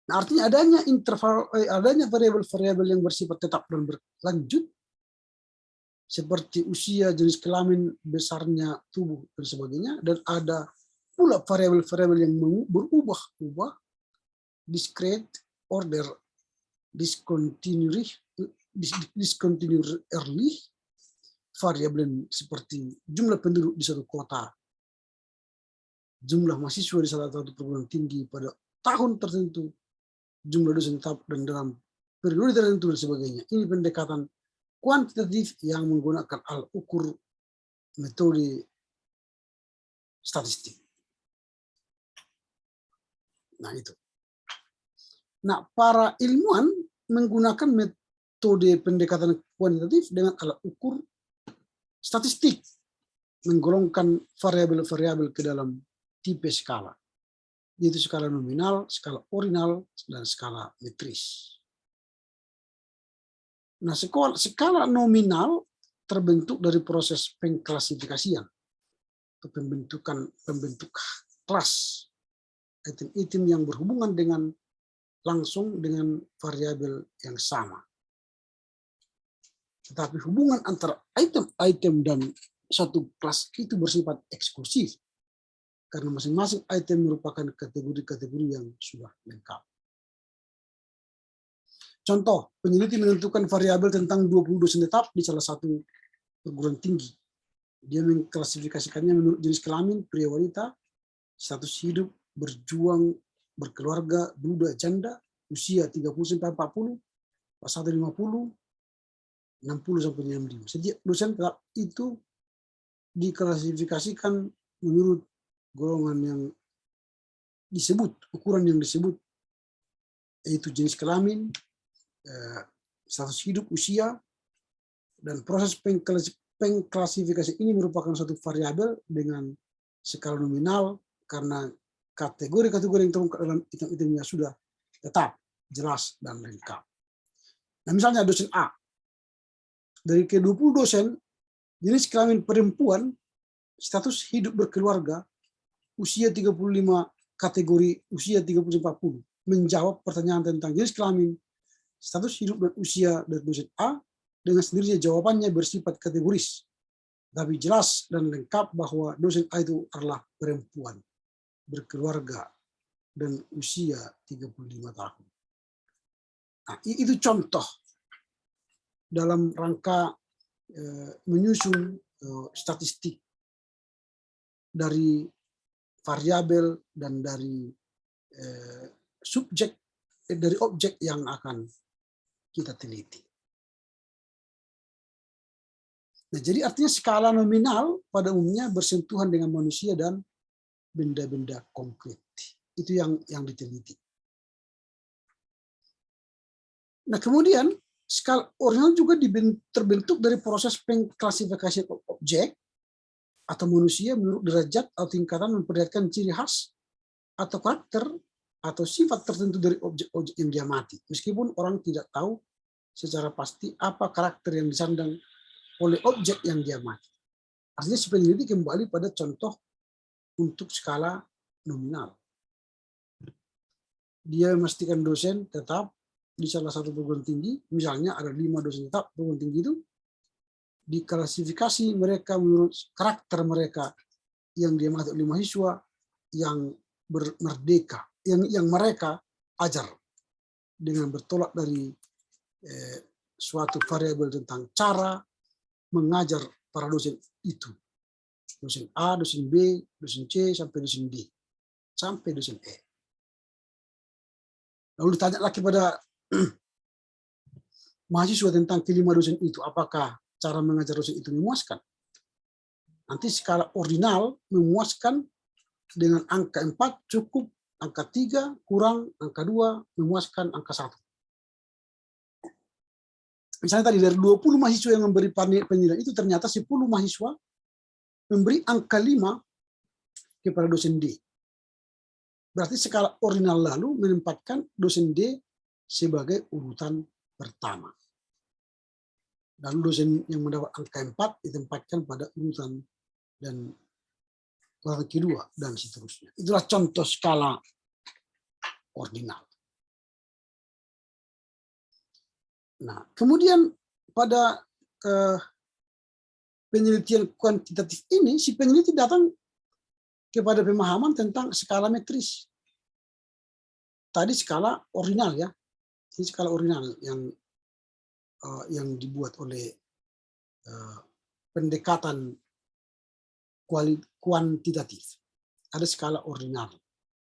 Nah, artinya adanya variabel-variabel yang bersifat tetap dan berlanjut, seperti usia, jenis kelamin, besarnya tubuh, dan sebagainya, dan ada pula variabel-variabel yang berubah-ubah, discrete, order, discontinuity, variabel seperti jumlah penduduk di suatu kota, jumlah mahasiswa di salah satu perguruan tinggi pada tahun tertentu, jumlah dosen tetap dan dalam periode tertentu, dan sebagainya. Ini pendekatan kuantitatif yang menggunakan alat ukur metode statistik. Nah, itu. Nah, para ilmuwan menggunakan metode pendekatan kuantitatif dengan alat ukur statistik, menggolongkan variabel-variabel ke dalam tipe skala, yaitu skala nominal, skala ordinal, dan skala metris. Nah, skala nominal terbentuk dari proses pengklasifikasian atau pembentuk kelas item-item yang berhubungan langsung dengan variabel yang sama. Tetapi hubungan antara item-item dan satu kelas itu bersifat eksklusif, karena masing-masing item merupakan kategori-kategori yang sudah lengkap. Contoh, peneliti menentukan variabel tentang 20 dosen tetap di salah satu perguruan tinggi. Dia mengklasifikasikannya menurut jenis kelamin, pria wanita, status hidup, berjuang, berkeluarga, duda, janda, usia 30-40, pas 150, 60-65. Setiap dosen tetap itu diklasifikasikan menurut golongan yang disebut, ukuran yang disebut, yaitu jenis kelamin, status hidup, usia, dan proses pengklasifikasi ini merupakan suatu variabel dengan skala nominal karena kategori-kategori yang terungkap dalam item-itemnya sudah tetap, jelas, dan lengkap. Nah, misalnya dosen A, dari ke-20 dosen, jenis kelamin perempuan, status hidup berkeluarga, usia 35, kategori usia 30-40, menjawab pertanyaan tentang jenis kelamin, status hidup dan usia dari dosen A, dengan sendirinya jawabannya bersifat kategoris, tapi jelas dan lengkap bahwa dosen A itu adalah perempuan, berkeluarga, dan usia 35 tahun. Nah, itu contoh dalam rangka menyusun statistik dari variabel dan dari subjek, dari objek yang akan kita teliti. Nah, jadi artinya skala nominal pada umumnya bersentuhan dengan manusia dan benda-benda konkret. Itu yang diteliti. Nah, kemudian skala ordinal juga terbentuk dari proses pengklasifikasian objek atau manusia menurut derajat atau tingkatan memperlihatkan ciri khas atau karakter atau sifat tertentu dari objek-objek yang diamati, meskipun orang tidak tahu secara pasti apa karakter yang disandang oleh objek yang diamati. Artinya si peneliti kembali pada contoh untuk skala nominal. Dia memastikan dosen tetap di salah satu perguruan tinggi, misalnya ada 5 dosen tetap perguruan tinggi itu, diklasifikasi mereka menurut karakter mereka yang diamati oleh mahasiswa yang merdeka, yang mereka ajar dengan bertolak dari suatu variabel tentang cara mengajar para dosen itu. Dosen A, dosen B, dosen C, sampai dosen D, sampai dosen E. Lalu ditanya lagi pada mahasiswa tentang kelima dosen itu, apakah cara mengajar dosen itu memuaskan? Nanti skala ordinal memuaskan dengan angka 4 cukup, angka 3 kurang, angka 2 memuaskan, angka 1. Misalnya tadi dari 20 mahasiswa yang memberi penilaian itu ternyata 10 mahasiswa memberi angka 5 kepada dosen D. Berarti skala ordinal lalu menempatkan dosen D sebagai urutan pertama. Dan dosen yang mendapat angka 4 ditempatkan pada urutan dan urutan kedua dan seterusnya. Itulah contoh skala ordinal. Nah, kemudian pada penelitian kuantitatif ini, si peneliti datang kepada pemahaman tentang skala metris. Tadi skala ordinal ya, ini skala ordinal yang dibuat oleh pendekatan kuantitatif. Ada skala ordinal.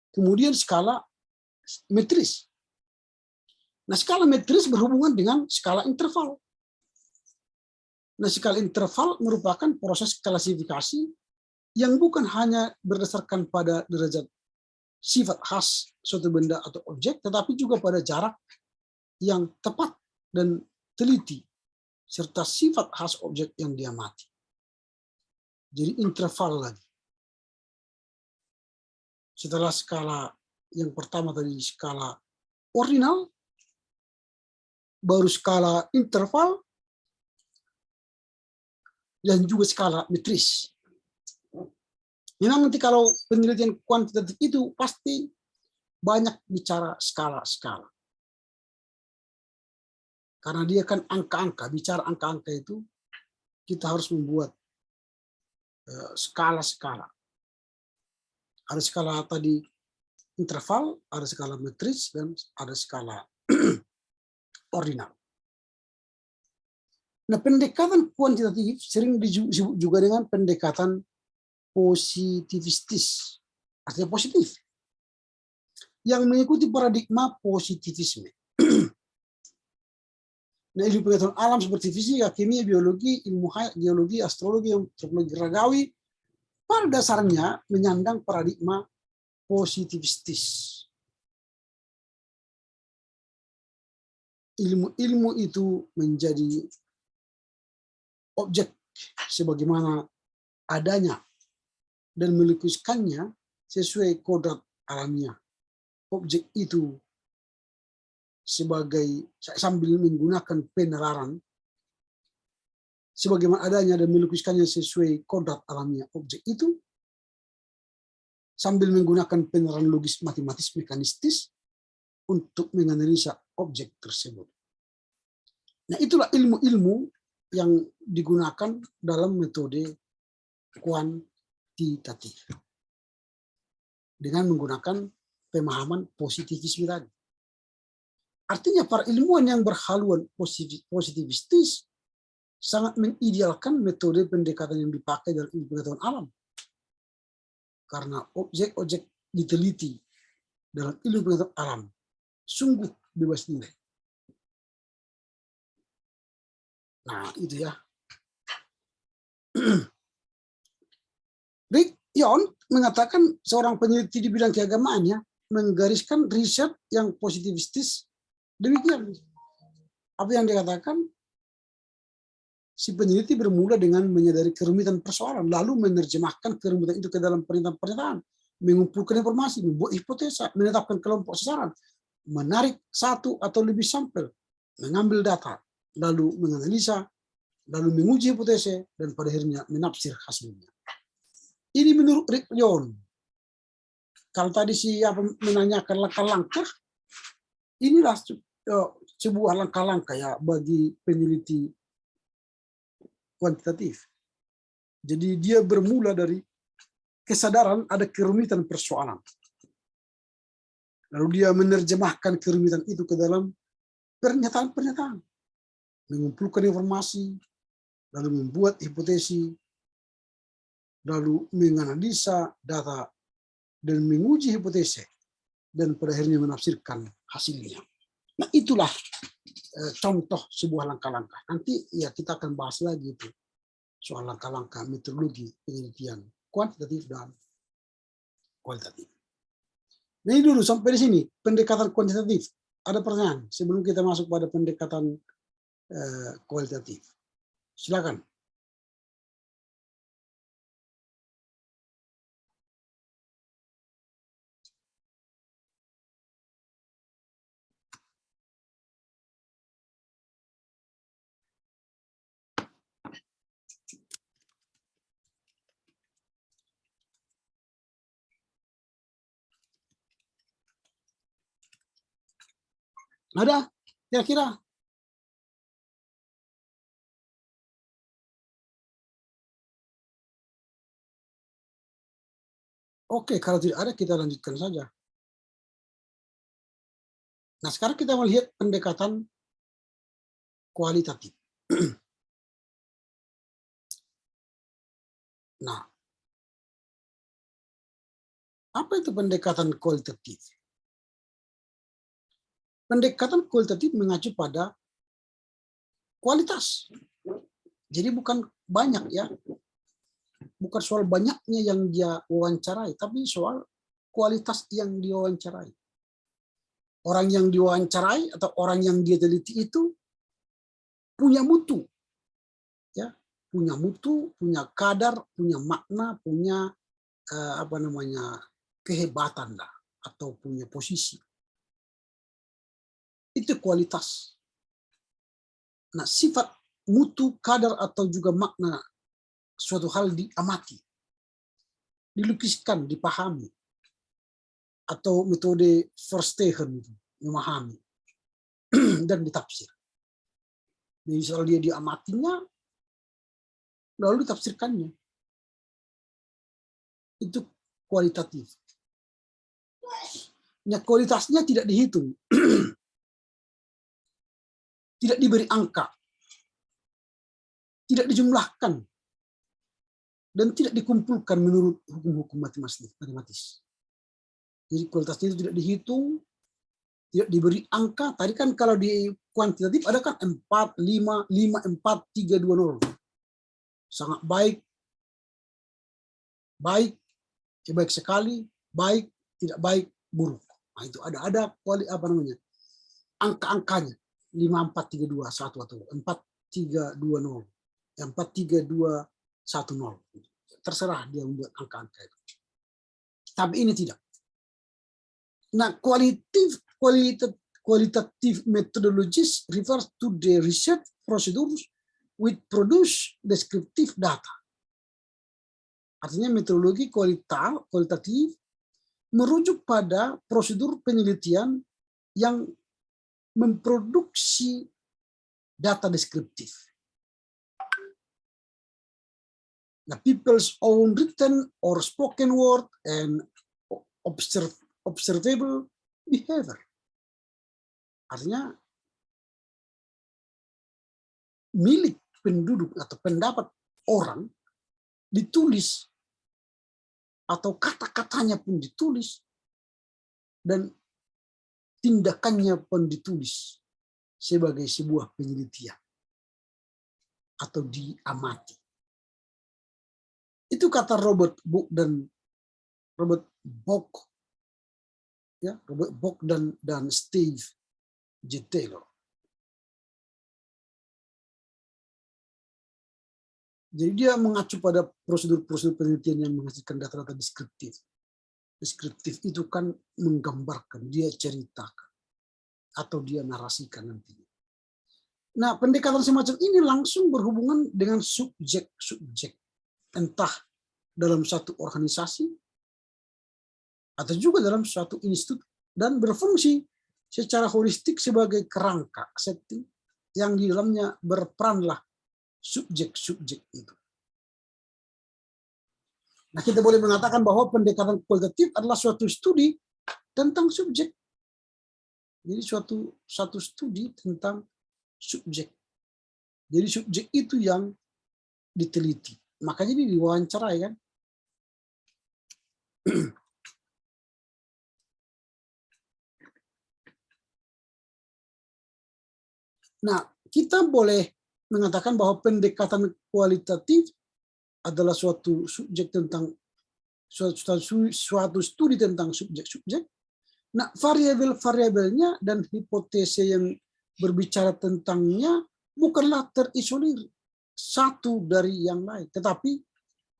Kemudian skala metris. Nah, skala metris berhubungan dengan skala interval. Nah, skala interval merupakan proses klasifikasi yang bukan hanya berdasarkan pada derajat sifat khas suatu benda atau objek, tetapi juga pada jarak yang tepat dan teliti, serta sifat khas objek yang diamati. Jadi interval lagi. Setelah skala yang pertama tadi skala ordinal, baru skala interval, dan juga skala metris. Memang nanti kalau penelitian kuantitatif itu pasti banyak bicara skala-skala. Karena dia kan angka-angka, bicara angka-angka itu kita harus membuat skala-skala. Ada skala tadi interval, ada skala metris, dan ada skala ordinal. Nah, pendekatan kuantitatif sering disebut juga dengan pendekatan positivistis, artinya positif, yang mengikuti paradigma positivisme. Nah, ilmu pengetahuan alam seperti fisika, kimia, biologi, ilmu geologi, astrologi, antropologi ragawi, pada dasarnya menyandang paradigma positivistis. Ilmu itu menjadi objek sebagaimana adanya dan melukiskannya sesuai kodrat alamiah. Objek itu sambil menggunakan peneraran sebagaimana adanya dan melukiskannya sesuai kodrat alamiah. Objek itu sambil menggunakan peneraran logis matematis mekanistis untuk menganalisa objek tersebut. Nah, itulah ilmu-ilmu yang digunakan dalam metode kuantitatif dengan menggunakan pemahaman positivisme tadi. Artinya para ilmuwan yang berhaluan positivistis sangat mengidealkan metode pendekatan yang dipakai dalam ilmu pengetahuan alam. Karena objek-objek diteliti dalam ilmu pengetahuan alam sungguh bebas nilai. Nah, itu ya. Rick Young mengatakan seorang peneliti di bidang keagamaan ya, menggariskan riset yang positivistis demikian. Apa yang dikatakan? Si peneliti bermula dengan menyadari kerumitan persoalan, lalu menerjemahkan kerumitan itu ke dalam pernyataan-pernyataan, mengumpulkan informasi, membuat hipotesa, menetapkan kelompok sasaran, menarik satu atau lebih sampel, mengambil data, lalu menganalisa, lalu menguji hipotesa, dan pada akhirnya menafsir hasilnya. Ini menurut Rick Young. Kalau tadi siapa menanyakan langkah-langkah, inilah sebuah langkah-langkah ya bagi peneliti kuantitatif. Jadi dia bermula dari kesadaran ada kerumitan persoalan. Lalu dia menerjemahkan kerumitan itu ke dalam pernyataan-pernyataan. Mengumpulkan informasi, lalu membuat hipotesi, lalu menganalisa data, dan menguji hipotesa, dan pada akhirnya menafsirkan hasilnya. Nah itulah contoh sebuah langkah-langkah. Nanti ya kita akan bahas lagi itu soal langkah-langkah metodologi penelitian kuantitatif dan kualitatif. Nah ini dulu sampai di sini pendekatan kuantitatif. Ada pertanyaan sebelum kita masuk pada pendekatan kualitatif. Silakan. Ada kira-kira? Oke, kalau tidak ada kita lanjutkan saja. Nah, sekarang kita melihat pendekatan kualitatif. Nah, apa itu pendekatan kualitatif? Pendekatan kualitatif mengacu pada kualitas. Jadi bukan banyak ya. Bukan soal banyaknya yang dia wawancarai, tapi soal kualitas yang diwawancarai. Orang yang diwawancarai atau orang yang dia teliti itu punya mutu. Ya, punya mutu, punya kadar, punya makna, punya kehebatan lah atau punya posisi. Itu kualitas. Nah, sifat mutu, kadar atau juga makna suatu hal diamati, dilukiskan, dipahami, atau metode Verstehen, memahami dan ditafsir. Jadi soal dia diamatinya, lalu ditafsirkannya. Itu kualitatif. Nah, kualitasnya tidak dihitung, tidak diberi angka, tidak dijumlahkan, dan tidak dikumpulkan menurut hukum-hukum matematis. Jadi kualitasnya itu tidak dihitung, tidak diberi angka. Tadi kan kalau di kuantitatif ada kan 4, 5, 5, 4, 3, 2, 0. Sangat baik, baik, baik sekali, baik, tidak baik, buruk. Nah, itu ada angka-angkanya. 5, 4, 3, 2, 1 atau 4, 3, 2, 0. 4, 3, 2, 1, 0. Terserah dia membuat angka-angka itu. Tapi ini tidak. Nah, qualitative methodologies refers to the research procedures which produce descriptive data. Artinya metodologi kualitatif merujuk pada prosedur penelitian yang memproduksi data deskriptif. Nah, people's own written or spoken word and observable behavior. Artinya milik penduduk atau pendapat orang ditulis atau kata-katanya pun ditulis dan tindakannya pun ditulis sebagai sebuah penelitian atau diamati. Itu kata Robert Bock dan Steve J. Taylor. Jadi dia mengacu pada prosedur-prosedur penelitian yang menghasilkan data-data deskriptif. Deskriptif itu kan menggambarkan, dia ceritakan, atau dia narasikan nantinya. Nah, pendekatan semacam ini langsung berhubungan dengan subjek-subjek, entah dalam satu organisasi atau juga dalam suatu institut, dan berfungsi secara holistik sebagai kerangka setting yang di dalamnya berperanlah subjek-subjek itu. Nah, kita boleh mengatakan bahwa pendekatan kualitatif adalah suatu studi tentang subjek. Jadi satu studi tentang subjek. Jadi subjek itu yang diteliti. Makanya ini diwawancarai kan. Nah, kita boleh mengatakan bahwa pendekatan kualitatif adalah suatu subjek tentang suatu studi tentang subjek-subjek. Nah, variabel-variabelnya dan hipotesa yang berbicara tentangnya bukanlah terisolir satu dari yang lain, tetapi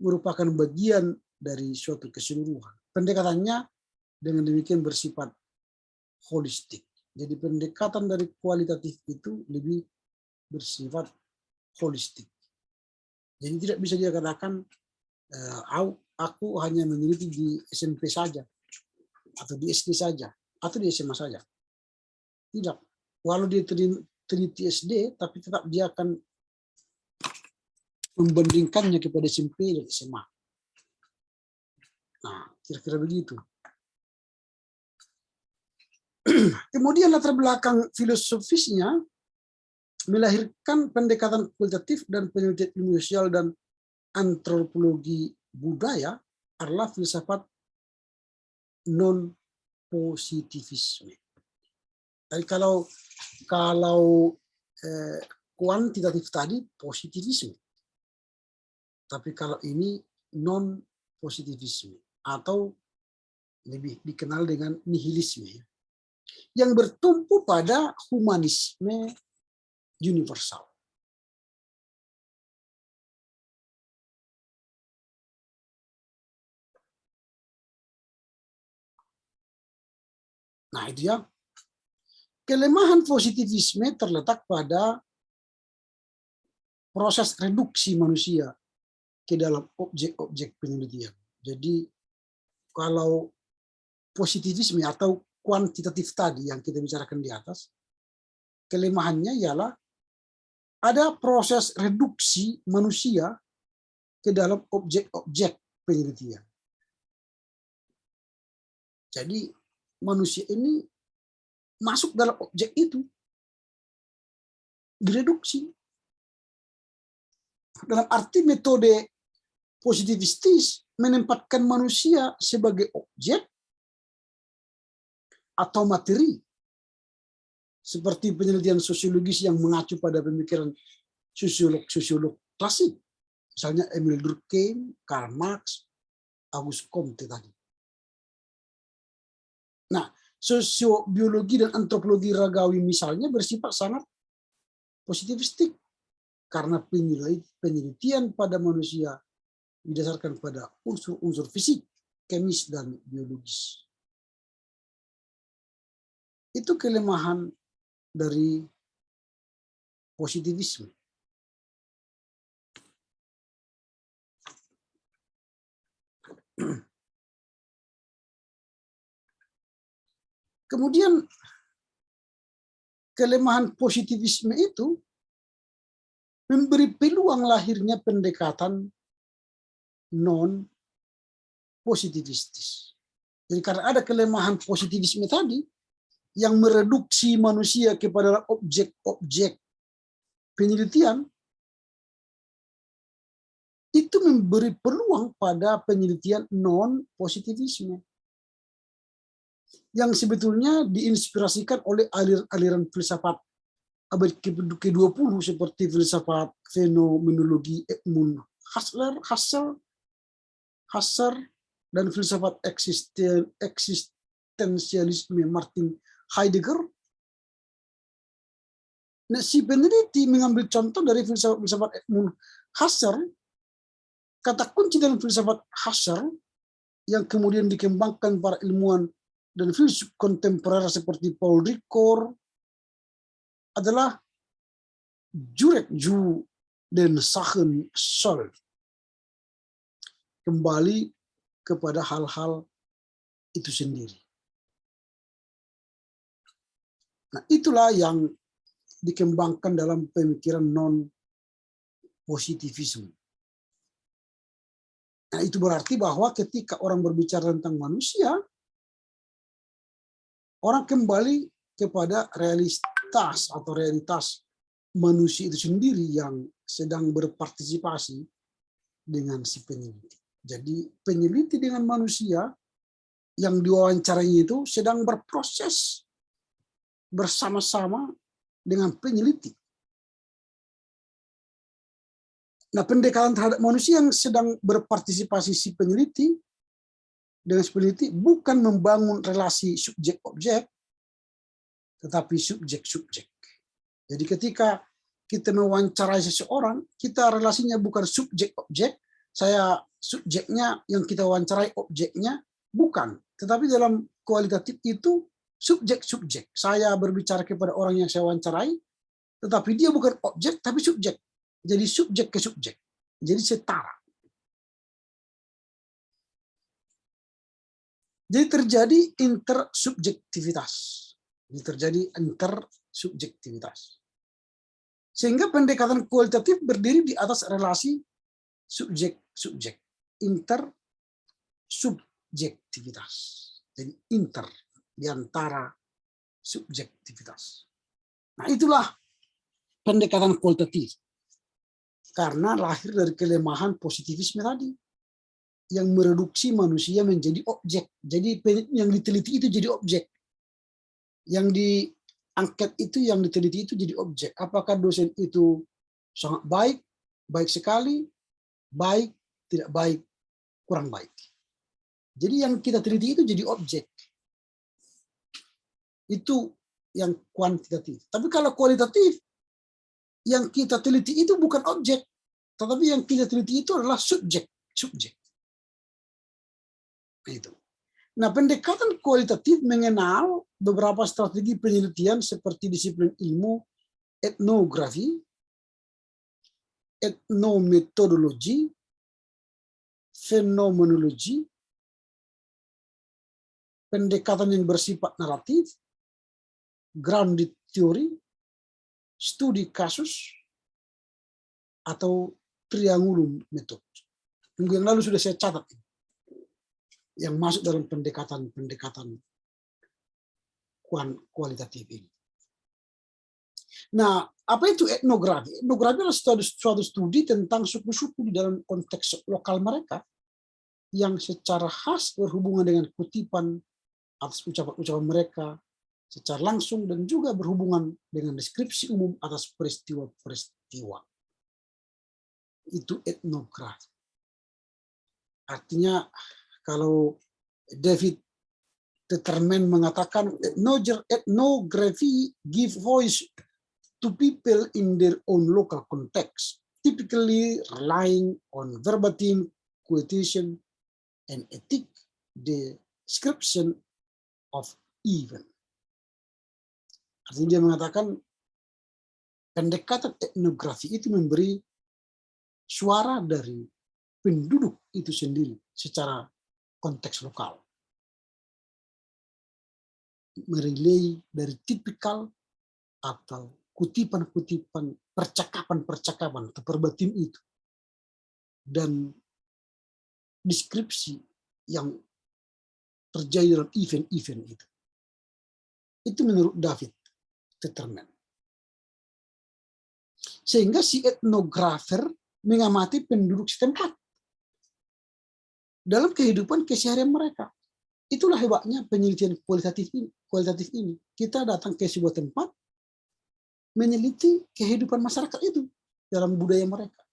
merupakan bagian dari suatu keseluruhan. Pendekatannya dengan demikian bersifat holistik. Jadi pendekatan dari kualitatif itu lebih bersifat holistik. Jadi tidak bisa dia katakan aku hanya meneliti di SMP saja, atau di SD saja, atau di SMA saja. Tidak. Walau dia teliti SD, tapi tetap dia akan membandingkannya kepada SMP dan SMA. Nah, kira-kira begitu. Kemudian latar belakang filosofisnya melahirkan pendekatan kualitatif dan penelitian ilmu sosial dan antropologi budaya adalah filsafat non-positivisme. Jadi kalau kuantitatif tadi positivisme, tapi kalau ini non-positivisme atau lebih dikenal dengan nihilisme, yang bertumpu pada humanisme universal. Nah, itu ya. Kelemahan positivisme terletak pada proses reduksi manusia ke dalam objek-objek penelitian. Jadi kalau positivisme atau kuantitatif tadi yang kita bicarakan di atas, kelemahannya ialah ada proses reduksi manusia ke dalam objek-objek penelitian. Jadi manusia ini masuk dalam objek itu, direduksi. Dalam arti metode positivistis menempatkan manusia sebagai objek atau materi. Seperti penelitian sosiologis yang mengacu pada pemikiran sosiolog klasik. Misalnya Emil Durkheim, Karl Marx, Auguste Comte tadi. Nah, sosiobiologi dan antropologi ragawi misalnya bersifat sangat positivistik karena penelitian pada manusia didasarkan pada unsur-unsur fisik, kemis, dan biologis. Itu kelemahan dari positivisme. Kemudian kelemahan positivisme itu memberi peluang lahirnya pendekatan non-positivistis. Jadi karena ada kelemahan positivisme tadi yang mereduksi manusia kepada objek-objek penelitian, itu memberi peluang pada penelitian non-positivisme yang sebetulnya diinspirasikan oleh aliran filsafat abad ke-20 seperti filsafat fenomenologi Edmund Husserl dan filsafat eksistensialisme Martin Heidegger. Nah, si peneliti mengambil contoh dari filsafat Edmund Husserl kata kunci dalam filsafat Husserl yang kemudian dikembangkan para ilmuwan dan filsuf kontemporer seperti Paul Ricoeur adalah Zurück zu den Sachen selbst. Kembali kepada hal-hal itu sendiri. Nah, itulah yang dikembangkan dalam pemikiran non-positivisme. Nah, itu berarti bahwa ketika orang berbicara tentang manusia, orang kembali kepada realitas atau realitas manusia itu sendiri yang sedang berpartisipasi dengan si peneliti. Jadi peneliti dengan manusia yang diwawancarai itu sedang berproses bersama-sama dengan peneliti. Nah, pendekatan terhadap manusia yang sedang berpartisipasi si peneliti dengan si peneliti bukan membangun relasi subjek-objek, tetapi subjek-subjek. Jadi ketika kita mewawancarai seseorang, kita relasinya bukan subjek-objek, saya subjeknya yang kita wawancarai objeknya, bukan. Tetapi dalam kualitatif itu subjek-subjek. Saya berbicara kepada orang yang saya wawancarai, tetapi dia bukan objek, tapi subjek. Jadi subjek ke subjek. Jadi setara. Jadi terjadi intersubjektivitas. Jadi terjadi intersubjektivitas. Sehingga pendekatan kualitatif berdiri di atas relasi subjek-subjek. Intersubjektivitas. Jadi inter di antara subjektivitas. Nah, itulah pendekatan kualitatif. Karena lahir dari kelemahan positivisme tadi yang mereduksi manusia menjadi objek. Jadi yang diteliti itu jadi objek. Yang diangkat itu, yang diteliti itu jadi objek. Apakah dosen itu sangat baik, baik sekali, baik, tidak baik, kurang baik. Jadi yang kita teliti itu jadi objek. Itu yang kuantitatif. Tapi kalau kualitatif, yang kita teliti itu bukan objek, tetapi yang kita teliti itu adalah subjek. Nah, itu. Nah, pendekatan kualitatif mengenal beberapa strategi penelitian seperti disiplin ilmu etnografi, etnometodologi, fenomenologi, pendekatan yang bersifat naratif, grounded theory, studi kasus, atau triangulum method. Minggu yang lalu sudah saya catat yang masuk dalam pendekatan kualitatif ini. Nah, apa itu etnografi? Etnografi adalah suatu studi tentang suku-suku di dalam konteks lokal mereka yang secara khas berhubungan dengan kutipan atas ucapan-ucapan mereka secara langsung dan juga berhubungan dengan deskripsi umum atas peristiwa-peristiwa. Itu etnografi. Artinya kalau David Tetterman mengatakan ethnography give voice to people in their own local context, typically relying on verbatim quotation and ethic description of event. Artinya dia mengatakan pendekatan etnografi itu memberi suara dari penduduk itu sendiri secara konteks lokal. Merelay dari tipikal atau kutipan-kutipan, percakapan-percakapan atau verbatim itu. Dan deskripsi yang terjadi dalam event-event itu. Itu menurut David Tetterman. Sehingga si etnografer mengamati penduduk setempat dalam kehidupan keseharian mereka. Itulah hebatnya penelitian kualitatif ini. Kita datang ke sebuah tempat, meneliti kehidupan masyarakat itu dalam budaya mereka.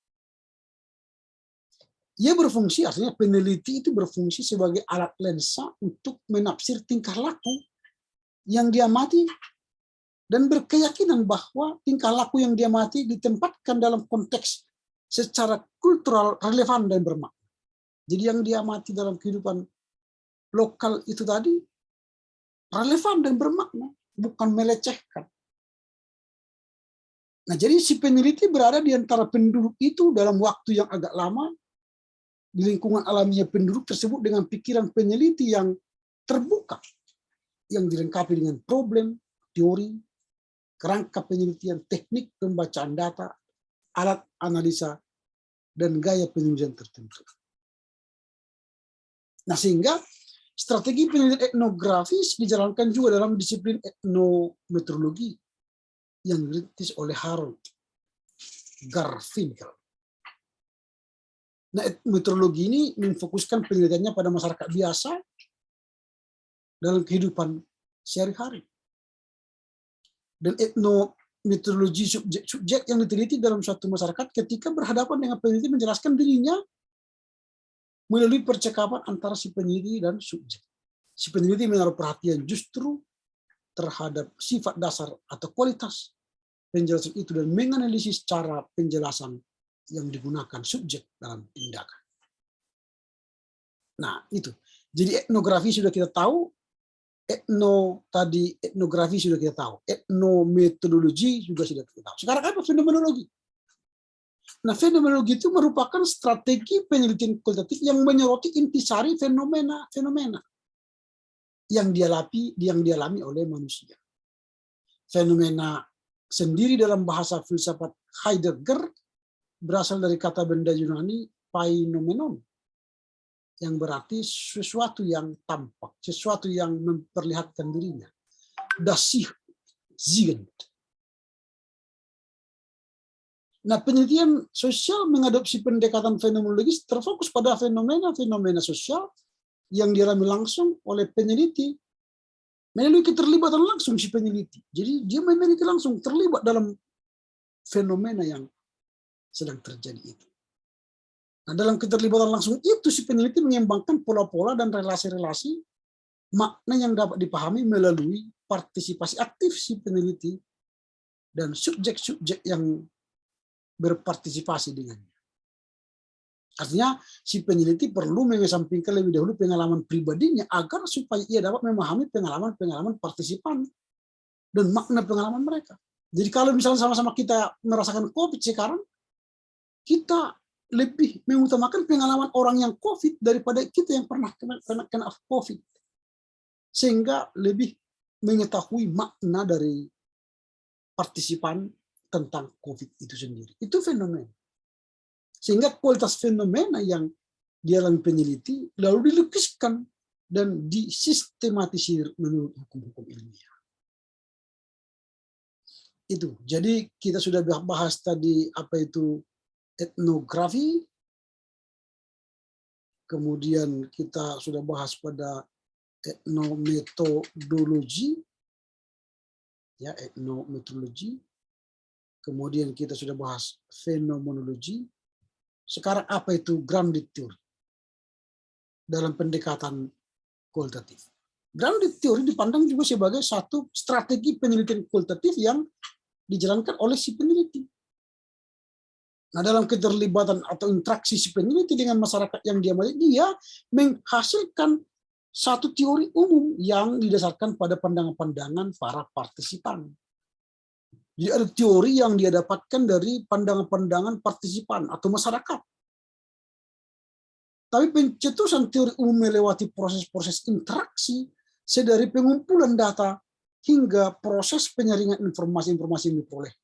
Ia berfungsi, artinya peneliti itu berfungsi sebagai alat lensa untuk menafsir tingkah laku yang dia amati dan berkeyakinan bahwa tingkah laku yang dia amati ditempatkan dalam konteks secara kultural relevan dan bermakna. Jadi yang dia amati dalam kehidupan lokal itu tadi relevan dan bermakna, bukan melecehkan. Nah, jadi si peneliti berada di antara penduduk itu dalam waktu yang agak lama, di lingkungan alamiah penduduk tersebut dengan pikiran peneliti yang terbuka, yang dilengkapi dengan problem, teori, kerangka penelitian, teknik pembacaan data, alat analisa, dan gaya penulisan tertentu. Nah, sehingga strategi penelitian etnografis dijalankan juga dalam disiplin etnometeorologi yang dirintis oleh Harold Garfinkel. Nah, etnometeorologi ini memfokuskan penelitiannya pada masyarakat biasa dalam kehidupan sehari-hari. Dan etnometeorologi subjek-subjek yang diteliti dalam suatu masyarakat ketika berhadapan dengan peneliti menjelaskan dirinya melalui percakapan antara si peneliti dan subjek. Si peneliti menaruh perhatian justru terhadap sifat dasar atau kualitas penjelasan itu dan menganalisis cara penjelasan yang digunakan subjek dalam tindakan. Nah, itu. Jadi etnografi sudah kita tahu, etnografi sudah kita tahu, etnometodologi juga sudah kita tahu. Sekarang apa fenomenologi? Nah, fenomenologi itu merupakan strategi penelitian kualitatif yang menyoroti intisari fenomena-fenomena yang dialami oleh manusia. Fenomena sendiri dalam bahasa filsafat Heidegger berasal dari kata benda Yunani painomenon, yang berarti sesuatu yang tampak, sesuatu yang memperlihatkan dirinya. Das sich ziehend. Nah, penelitian sosial mengadopsi pendekatan fenomenologis terfokus pada fenomena-fenomena sosial yang dialami langsung oleh peneliti melalui keterlibatan langsung si peneliti. Jadi dia meneliti langsung, terlibat dalam fenomena yang sedang terjadi itu. Nah, dalam keterlibatan langsung itu si peneliti mengembangkan pola-pola dan relasi-relasi makna yang dapat dipahami melalui partisipasi aktif si peneliti dan subjek-subjek yang berpartisipasi dengannya. Artinya si peneliti perlu mengesampingkan lebih dahulu pengalaman pribadinya agar supaya ia dapat memahami pengalaman-pengalaman partisipan dan makna pengalaman mereka. Jadi kalau misalnya sama-sama kita merasakan COVID sekarang, kita lebih mengutamakan pengalaman orang yang COVID daripada kita yang pernah kena COVID. Sehingga lebih mengetahui makna dari partisipan tentang COVID itu sendiri. Itu fenomena. Sehingga kualitas fenomena yang dialami peneliti lalu dilukiskan dan disistematisir menurut hukum-hukum ilmiah. Itu. Jadi kita sudah bahas tadi apa itu etnografi, kemudian kita sudah bahas pada etnometodologi, ya etnometodologi, kemudian kita sudah bahas fenomenologi. Sekarang apa itu grounded theory dalam pendekatan kualitatif? Grounded theory dipandang juga sebagai satu strategi penelitian kualitatif yang dijalankan oleh si peneliti. Nah, dalam keterlibatan atau interaksi si peneliti dengan masyarakat yang dia amati, dia menghasilkan satu teori umum yang didasarkan pada pandangan-pandangan para partisipan. Jadi ada teori yang dia dapatkan dari pandangan-pandangan partisipan atau masyarakat. Tapi pencetusan teori umum melewati proses-proses interaksi sedari pengumpulan data hingga proses penyaringan informasi-informasi yang diperoleh.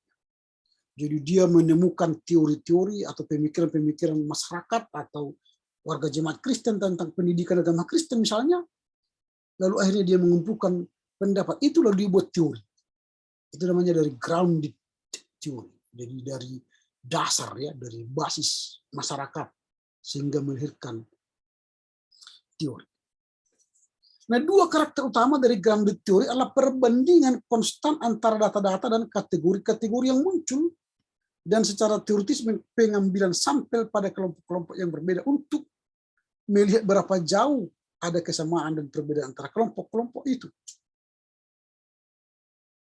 Jadi dia menemukan teori-teori atau pemikiran-pemikiran masyarakat atau warga jemaat Kristen tentang pendidikan agama Kristen misalnya, lalu akhirnya dia mengumpulkan pendapat itu lalu dibuat teori. Itu namanya dari grounded theory, jadi dari dasar ya, dari basis masyarakat sehingga melahirkan teori. Nah, dua karakter utama dari grounded theory adalah perbandingan konstan antara data-data dan kategori-kategori yang muncul dan secara teoritis pengambilan sampel pada kelompok-kelompok yang berbeda untuk melihat berapa jauh ada kesamaan dan perbedaan antara kelompok-kelompok itu.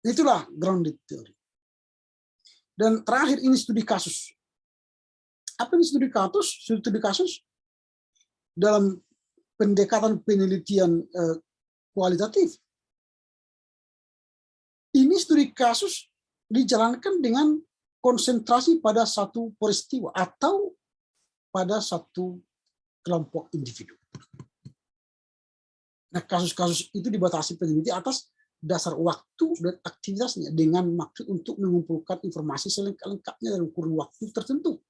Itulah grounded theory. Dan terakhir ini studi kasus. Apa yang studi kasus dalam pendekatan penelitian kualitatif. Ini studi kasus dijalankan dengan konsentrasi pada satu peristiwa atau pada satu kelompok individu. Nah, kasus-kasus itu dibatasi peneliti atas dasar waktu dan aktivitasnya dengan maksud untuk mengumpulkan informasi selengkap-lengkapnya dalam kurun waktu tertentu.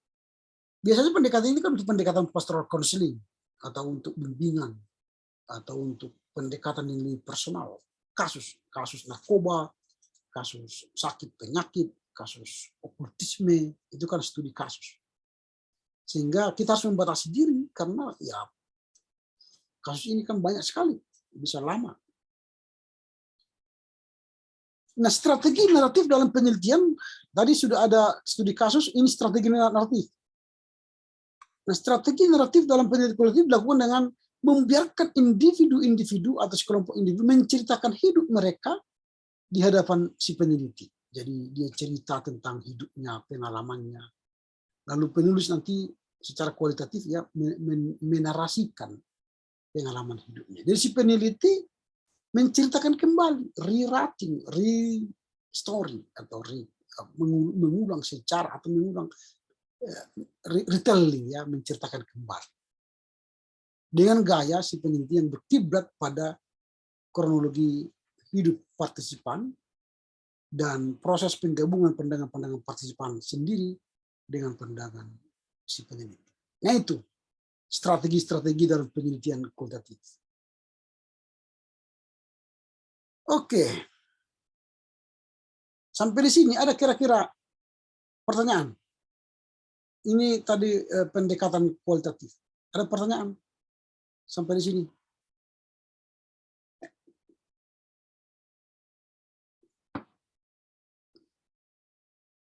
Biasanya pendekatan ini kan untuk pendekatan pastoral counseling atau untuk bimbingan atau untuk pendekatan yang lebih personal. Kasus narkoba, kasus sakit penyakit, kasus okultisme, itu kan studi kasus. Sehingga kita harus membatasi diri karena ya kasus ini kan banyak sekali, bisa lama. Nah, strategi naratif dalam penelitian, tadi sudah ada studi kasus, ini strategi naratif. Nah, strategi naratif dalam penelitian kualitatif dilakukan dengan membiarkan individu-individu atau sekelompok individu menceritakan hidup mereka di hadapan si peneliti. Jadi dia cerita tentang hidupnya, pengalamannya. Lalu penulis nanti secara kualitatif ya menarasikan pengalaman hidupnya. Jadi si peneliti menceritakan kembali, rewriting, re-story atau mengulang secara atau mengulang retelling ya, menceritakan kembali. Dengan gaya si peneliti yang berkiblat pada kronologi hidup partisipan dan proses penggabungan pandangan-pandangan partisipan sendiri dengan pandangan si peneliti. Nah itu strategi-strategi dalam penelitian kualitatif. Oke. Sampai di sini ada kira-kira pertanyaan? Ini tadi pendekatan kualitatif. Ada pertanyaan? Sampai di sini.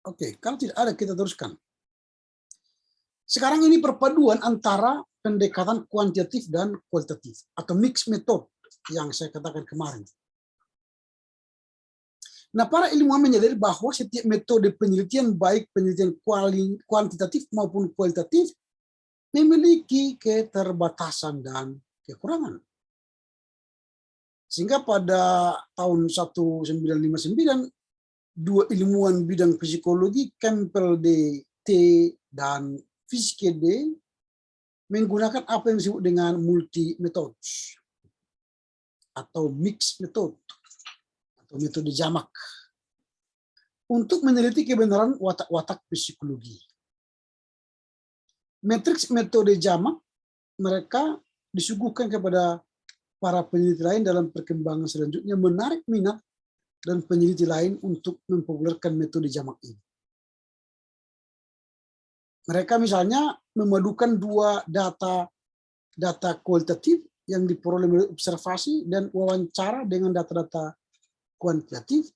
Oke, kalau tidak ada kita teruskan. Sekarang ini perpaduan antara pendekatan kuantitatif dan kualitatif atau mixed method yang saya katakan kemarin. Nah, para ilmuwan menyadari bahwa setiap metode penelitian, baik penelitian kuantitatif maupun kualitatif, memiliki keterbatasan dan kekurangan. Sehingga pada tahun 1959, dua ilmuwan bidang psikologi, Campbell D.T. dan Fiske D. menggunakan apa yang disebut dengan multi methods atau mixed method atau metode jamak untuk meneliti kebenaran watak-watak psikologi. Matriks metode jamak mereka disuguhkan kepada para peneliti lain dalam perkembangan selanjutnya, menarik minat dan peneliti lain untuk mempopulerkan metode jamak ini. Mereka misalnya memadukan dua data kualitatif yang diperoleh melalui observasi dan wawancara dengan data-data kuantitatif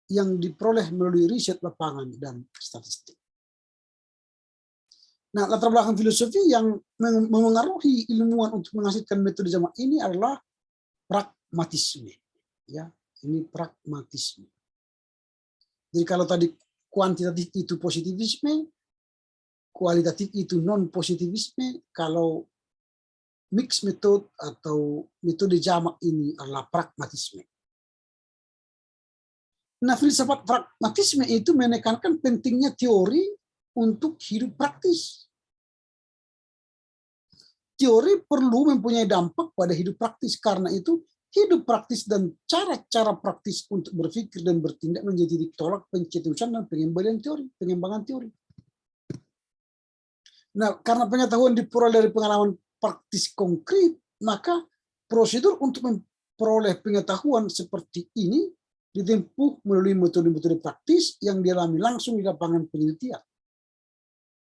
yang diperoleh melalui riset lapangan dan statistik. Nah, latar belakang filosofi yang memengaruhi ilmuwan untuk menghasilkan metode jamak ini adalah pragmatisme. Ya, ini pragmatisme. Jadi kalau tadi kuantitatif itu positivisme, kualitatif itu non-positivisme, kalau mixed method atau metode jamak ini adalah pragmatisme. Nah, filsafat pragmatisme itu menekankan pentingnya teori untuk hidup praktis. Teori perlu mempunyai dampak pada hidup praktis, karena itu hidup praktis dan cara-cara praktis untuk berpikir dan bertindak menjadi titik tolak pencetusan dan pengembangan teori. Nah, karena pengetahuan diperoleh dari pengalaman praktis konkret, maka prosedur untuk memperoleh pengetahuan seperti ini ditempuh melalui metode-metode praktis yang dialami langsung di lapangan penelitian.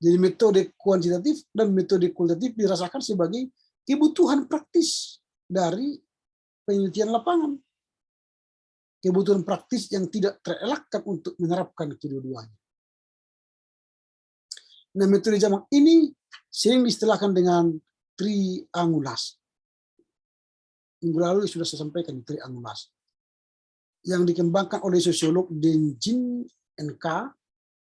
Jadi metode kuantitatif dan metode kualitatif dirasakan sebagai kebutuhan praktis dari penelitian lapangan. Kebutuhan praktis yang tidak terelakkan untuk menerapkan kedua-duanya. Nah, metode jamak ini sering diistilahkan dengan triangulasi. Minggu lalu sudah saya sampaikan triangulasi. Yang dikembangkan oleh sosiolog Denjin N.K.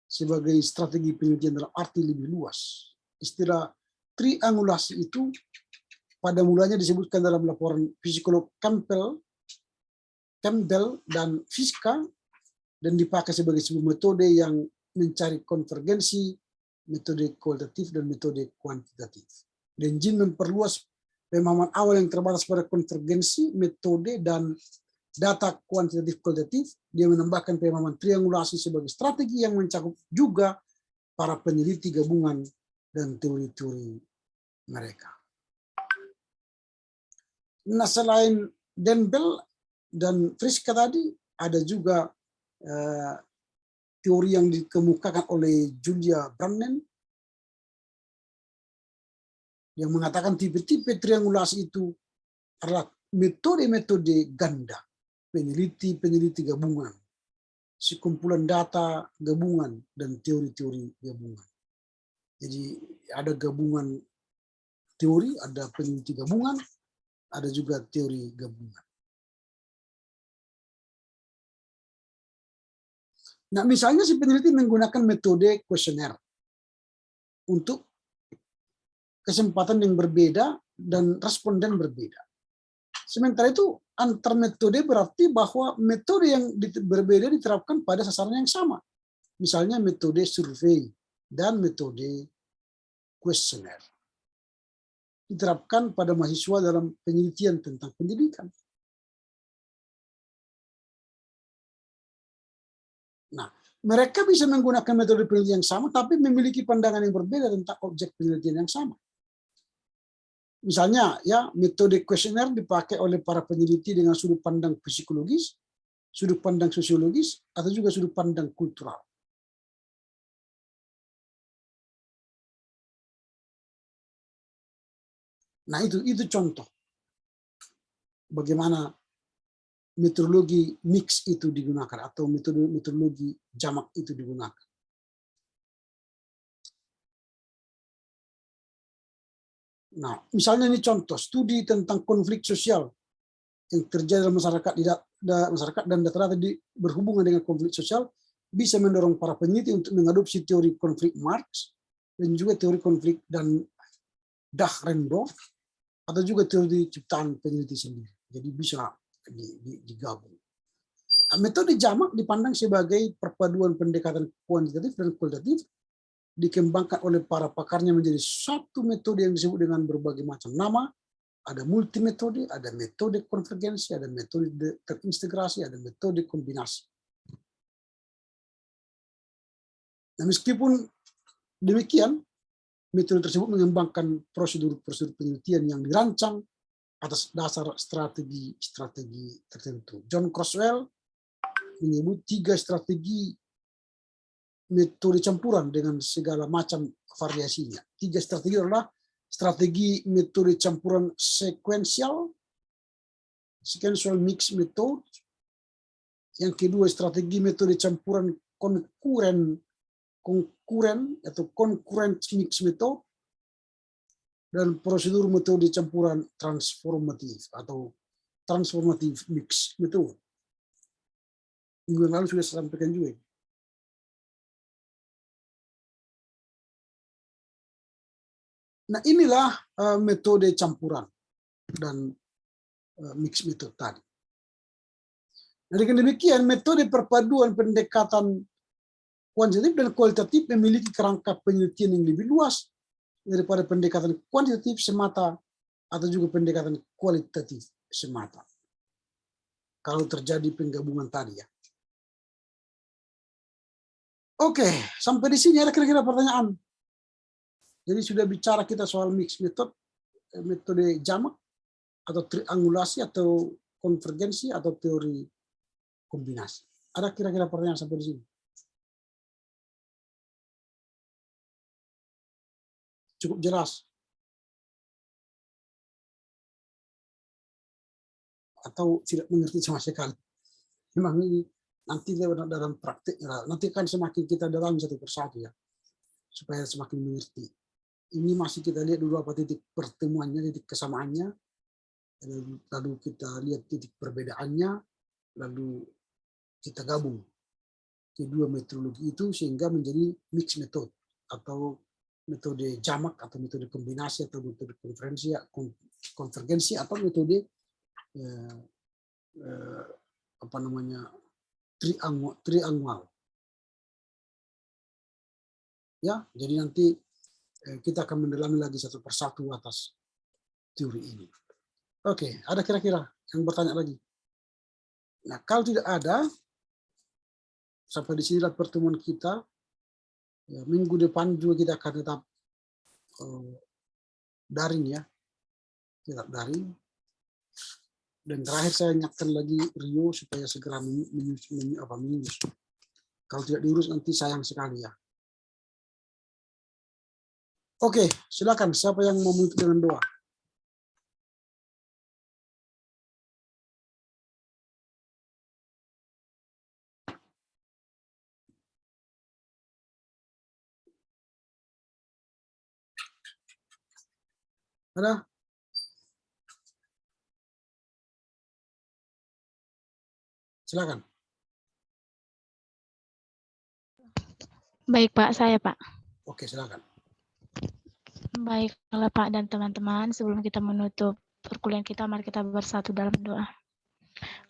sebagai strategi penelitian dalam arti lebih luas. Istilah triangulasi itu pada mulanya disebutkan dalam laporan psikolog Campbell dan Fiska, dan dipakai sebagai sebuah metode yang mencari konvergensi, metode kualitatif dan metode kuantitatif. Dan Jin memperluas pemahaman awal yang terbatas pada konvergensi, metode, dan data kuantitatif kualitatif. Dia menambahkan pemahaman triangulasi sebagai strategi yang mencakup juga para peneliti gabungan dan teori-teori mereka. Nah, selain Denbel dan Friska tadi, ada juga teori yang dikemukakan oleh Julia Brandner yang mengatakan tipe-tipe triangulasi itu adalah metode-metode ganda, peneliti gabungan, sekumpulan data gabungan, dan teori-teori gabungan. Jadi ada gabungan teori, ada peneliti gabungan, ada juga teori gabungan. Nah, misalnya si peneliti menggunakan metode kuesioner untuk kesempatan yang berbeda dan responden berbeda. Sementara itu antar metode berarti bahwa metode yang berbeda diterapkan pada sasaran yang sama. Misalnya metode survei dan metode kuesioner diterapkan pada mahasiswa dalam penelitian tentang pendidikan. Nah, mereka bisa menggunakan metode penelitian yang sama, tapi memiliki pandangan yang berbeda tentang objek penelitian yang sama. Misalnya, ya, metode kuesioner dipakai oleh para peneliti dengan sudut pandang psikologis, sudut pandang sosiologis, atau juga sudut pandang kultural. Nah, itu contoh bagaimana metodologi mix itu digunakan atau metodologi jamak itu digunakan. Nah, misalnya ini contoh studi tentang konflik sosial yang terjadi dalam masyarakat dan data-data berhubungan dengan konflik sosial bisa mendorong para peneliti untuk mengadopsi teori konflik Marx dan juga teori konflik dan Dahrendorf atau juga teori ciptaan peneliti sendiri. Jadi bisa digabung. Metode jamak dipandang sebagai perpaduan pendekatan kuantitatif dan kualitatif, dikembangkan oleh para pakarnya menjadi satu metode yang disebut dengan berbagai macam nama. Ada multimetode, ada metode konvergensi, ada metode terintegrasi, ada metode kombinasi. Nah, meskipun demikian, metode tersebut mengembangkan prosedur-prosedur penelitian yang dirancang atas dasar strategi tertentu. John Crosswell menyebut 3 strategi metode campuran dengan segala macam variasinya. 3 strategi adalah strategi metode campuran sequential mix method. Yang kedua, strategi metode campuran konkuren atau concurrent mix method. Dan prosedur metode campuran transformatif atau transformative mix metode. Minggu yang lalu sudah saya sampaikan juga. Nah, inilah metode campuran dan mix metode tadi. Nah, dengan demikian metode perpaduan pendekatan kuantitatif dan kualitatif memiliki kerangka penelitian yang lebih luas daripada pendekatan kuantitatif semata atau juga pendekatan kualitatif semata. Kalau terjadi penggabungan tadi ya. Oke, sampai di sini ada kira-kira pertanyaan. Jadi sudah bicara kita soal mix method, metode jamak atau triangulasi atau konvergensi atau teori kombinasi. Ada kira-kira pertanyaan sampai di sini? Cukup jelas? Atau tidak mengerti sama sekali? Memang ini nanti dalam praktik, nanti kan semakin kita dalam satu persatu ya, supaya semakin mengerti. Ini masih kita lihat dulu apa titik pertemuannya, titik kesamaannya, lalu kita lihat titik perbedaannya, lalu kita gabung kedua metodologi itu sehingga menjadi mix method atau metode jamak atau metode kombinasi atau metode konvergensi atau metode triangual. Ya, jadi nanti kita akan mendalami lagi satu persatu atas teori ini. Oke, ada kira-kira yang bertanya lagi? Nah, kalau tidak ada, sampai di sinilah pertemuan kita. Ya, minggu depan juga kita akan tetap daring ya, tetap daring. Dan terakhir saya ingatkan lagi Rio supaya segera mengurus. Kalau tidak diurus nanti sayang sekali ya. Oke, silakan. Siapa yang mau menutup dengan doa? Ada? Silakan. Baik Pak, saya Pak. Oke, silakan. Baiklah Pak dan teman-teman, sebelum kita menutup perkuliahan kita, mari kita bersatu dalam doa.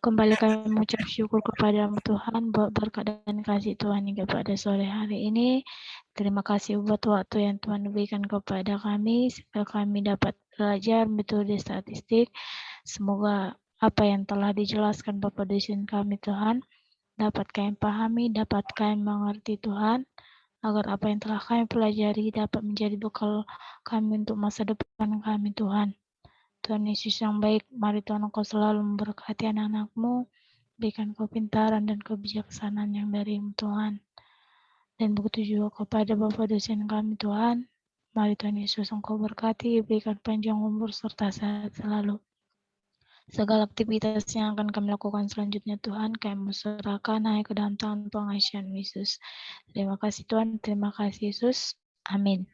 Kembali kami mengucap syukur kepada Tuhan buat berkat dan kasih Tuhan hingga pada sore hari ini. Terima kasih buat waktu yang Tuhan berikan kepada kami, supaya kami dapat belajar metode statistik. Semoga apa yang telah dijelaskan Bapak dosen kami Tuhan, dapat kami pahami, dapat kami mengerti Tuhan, agar apa yang telah kami pelajari dapat menjadi bekal kami untuk masa depan kami Tuhan. Tuhan Yesus yang baik, mari Tuhan Engkau selalu memberkati anak-anak-Mu, berikan kepintaran dan kebijaksanaan yang dari-Mu Tuhan. Dan begitu juga kepada Bapak dosen kami Tuhan, mari Tuhan Yesus Engkau berkati, berikan panjang umur serta sehat selalu. Segala aktivitas yang akan kami lakukan selanjutnya Tuhan, kami serahkan hanya ke dalam tangan pengasihan Yesus. Terima kasih Tuhan, terima kasih Yesus. Amin.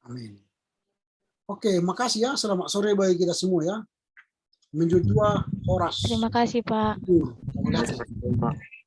Amin. Oke, makasih ya. Selamat sore bagi kita semua ya. Menjujua Horas. Terima kasih Pak. Terima kasih. Pak.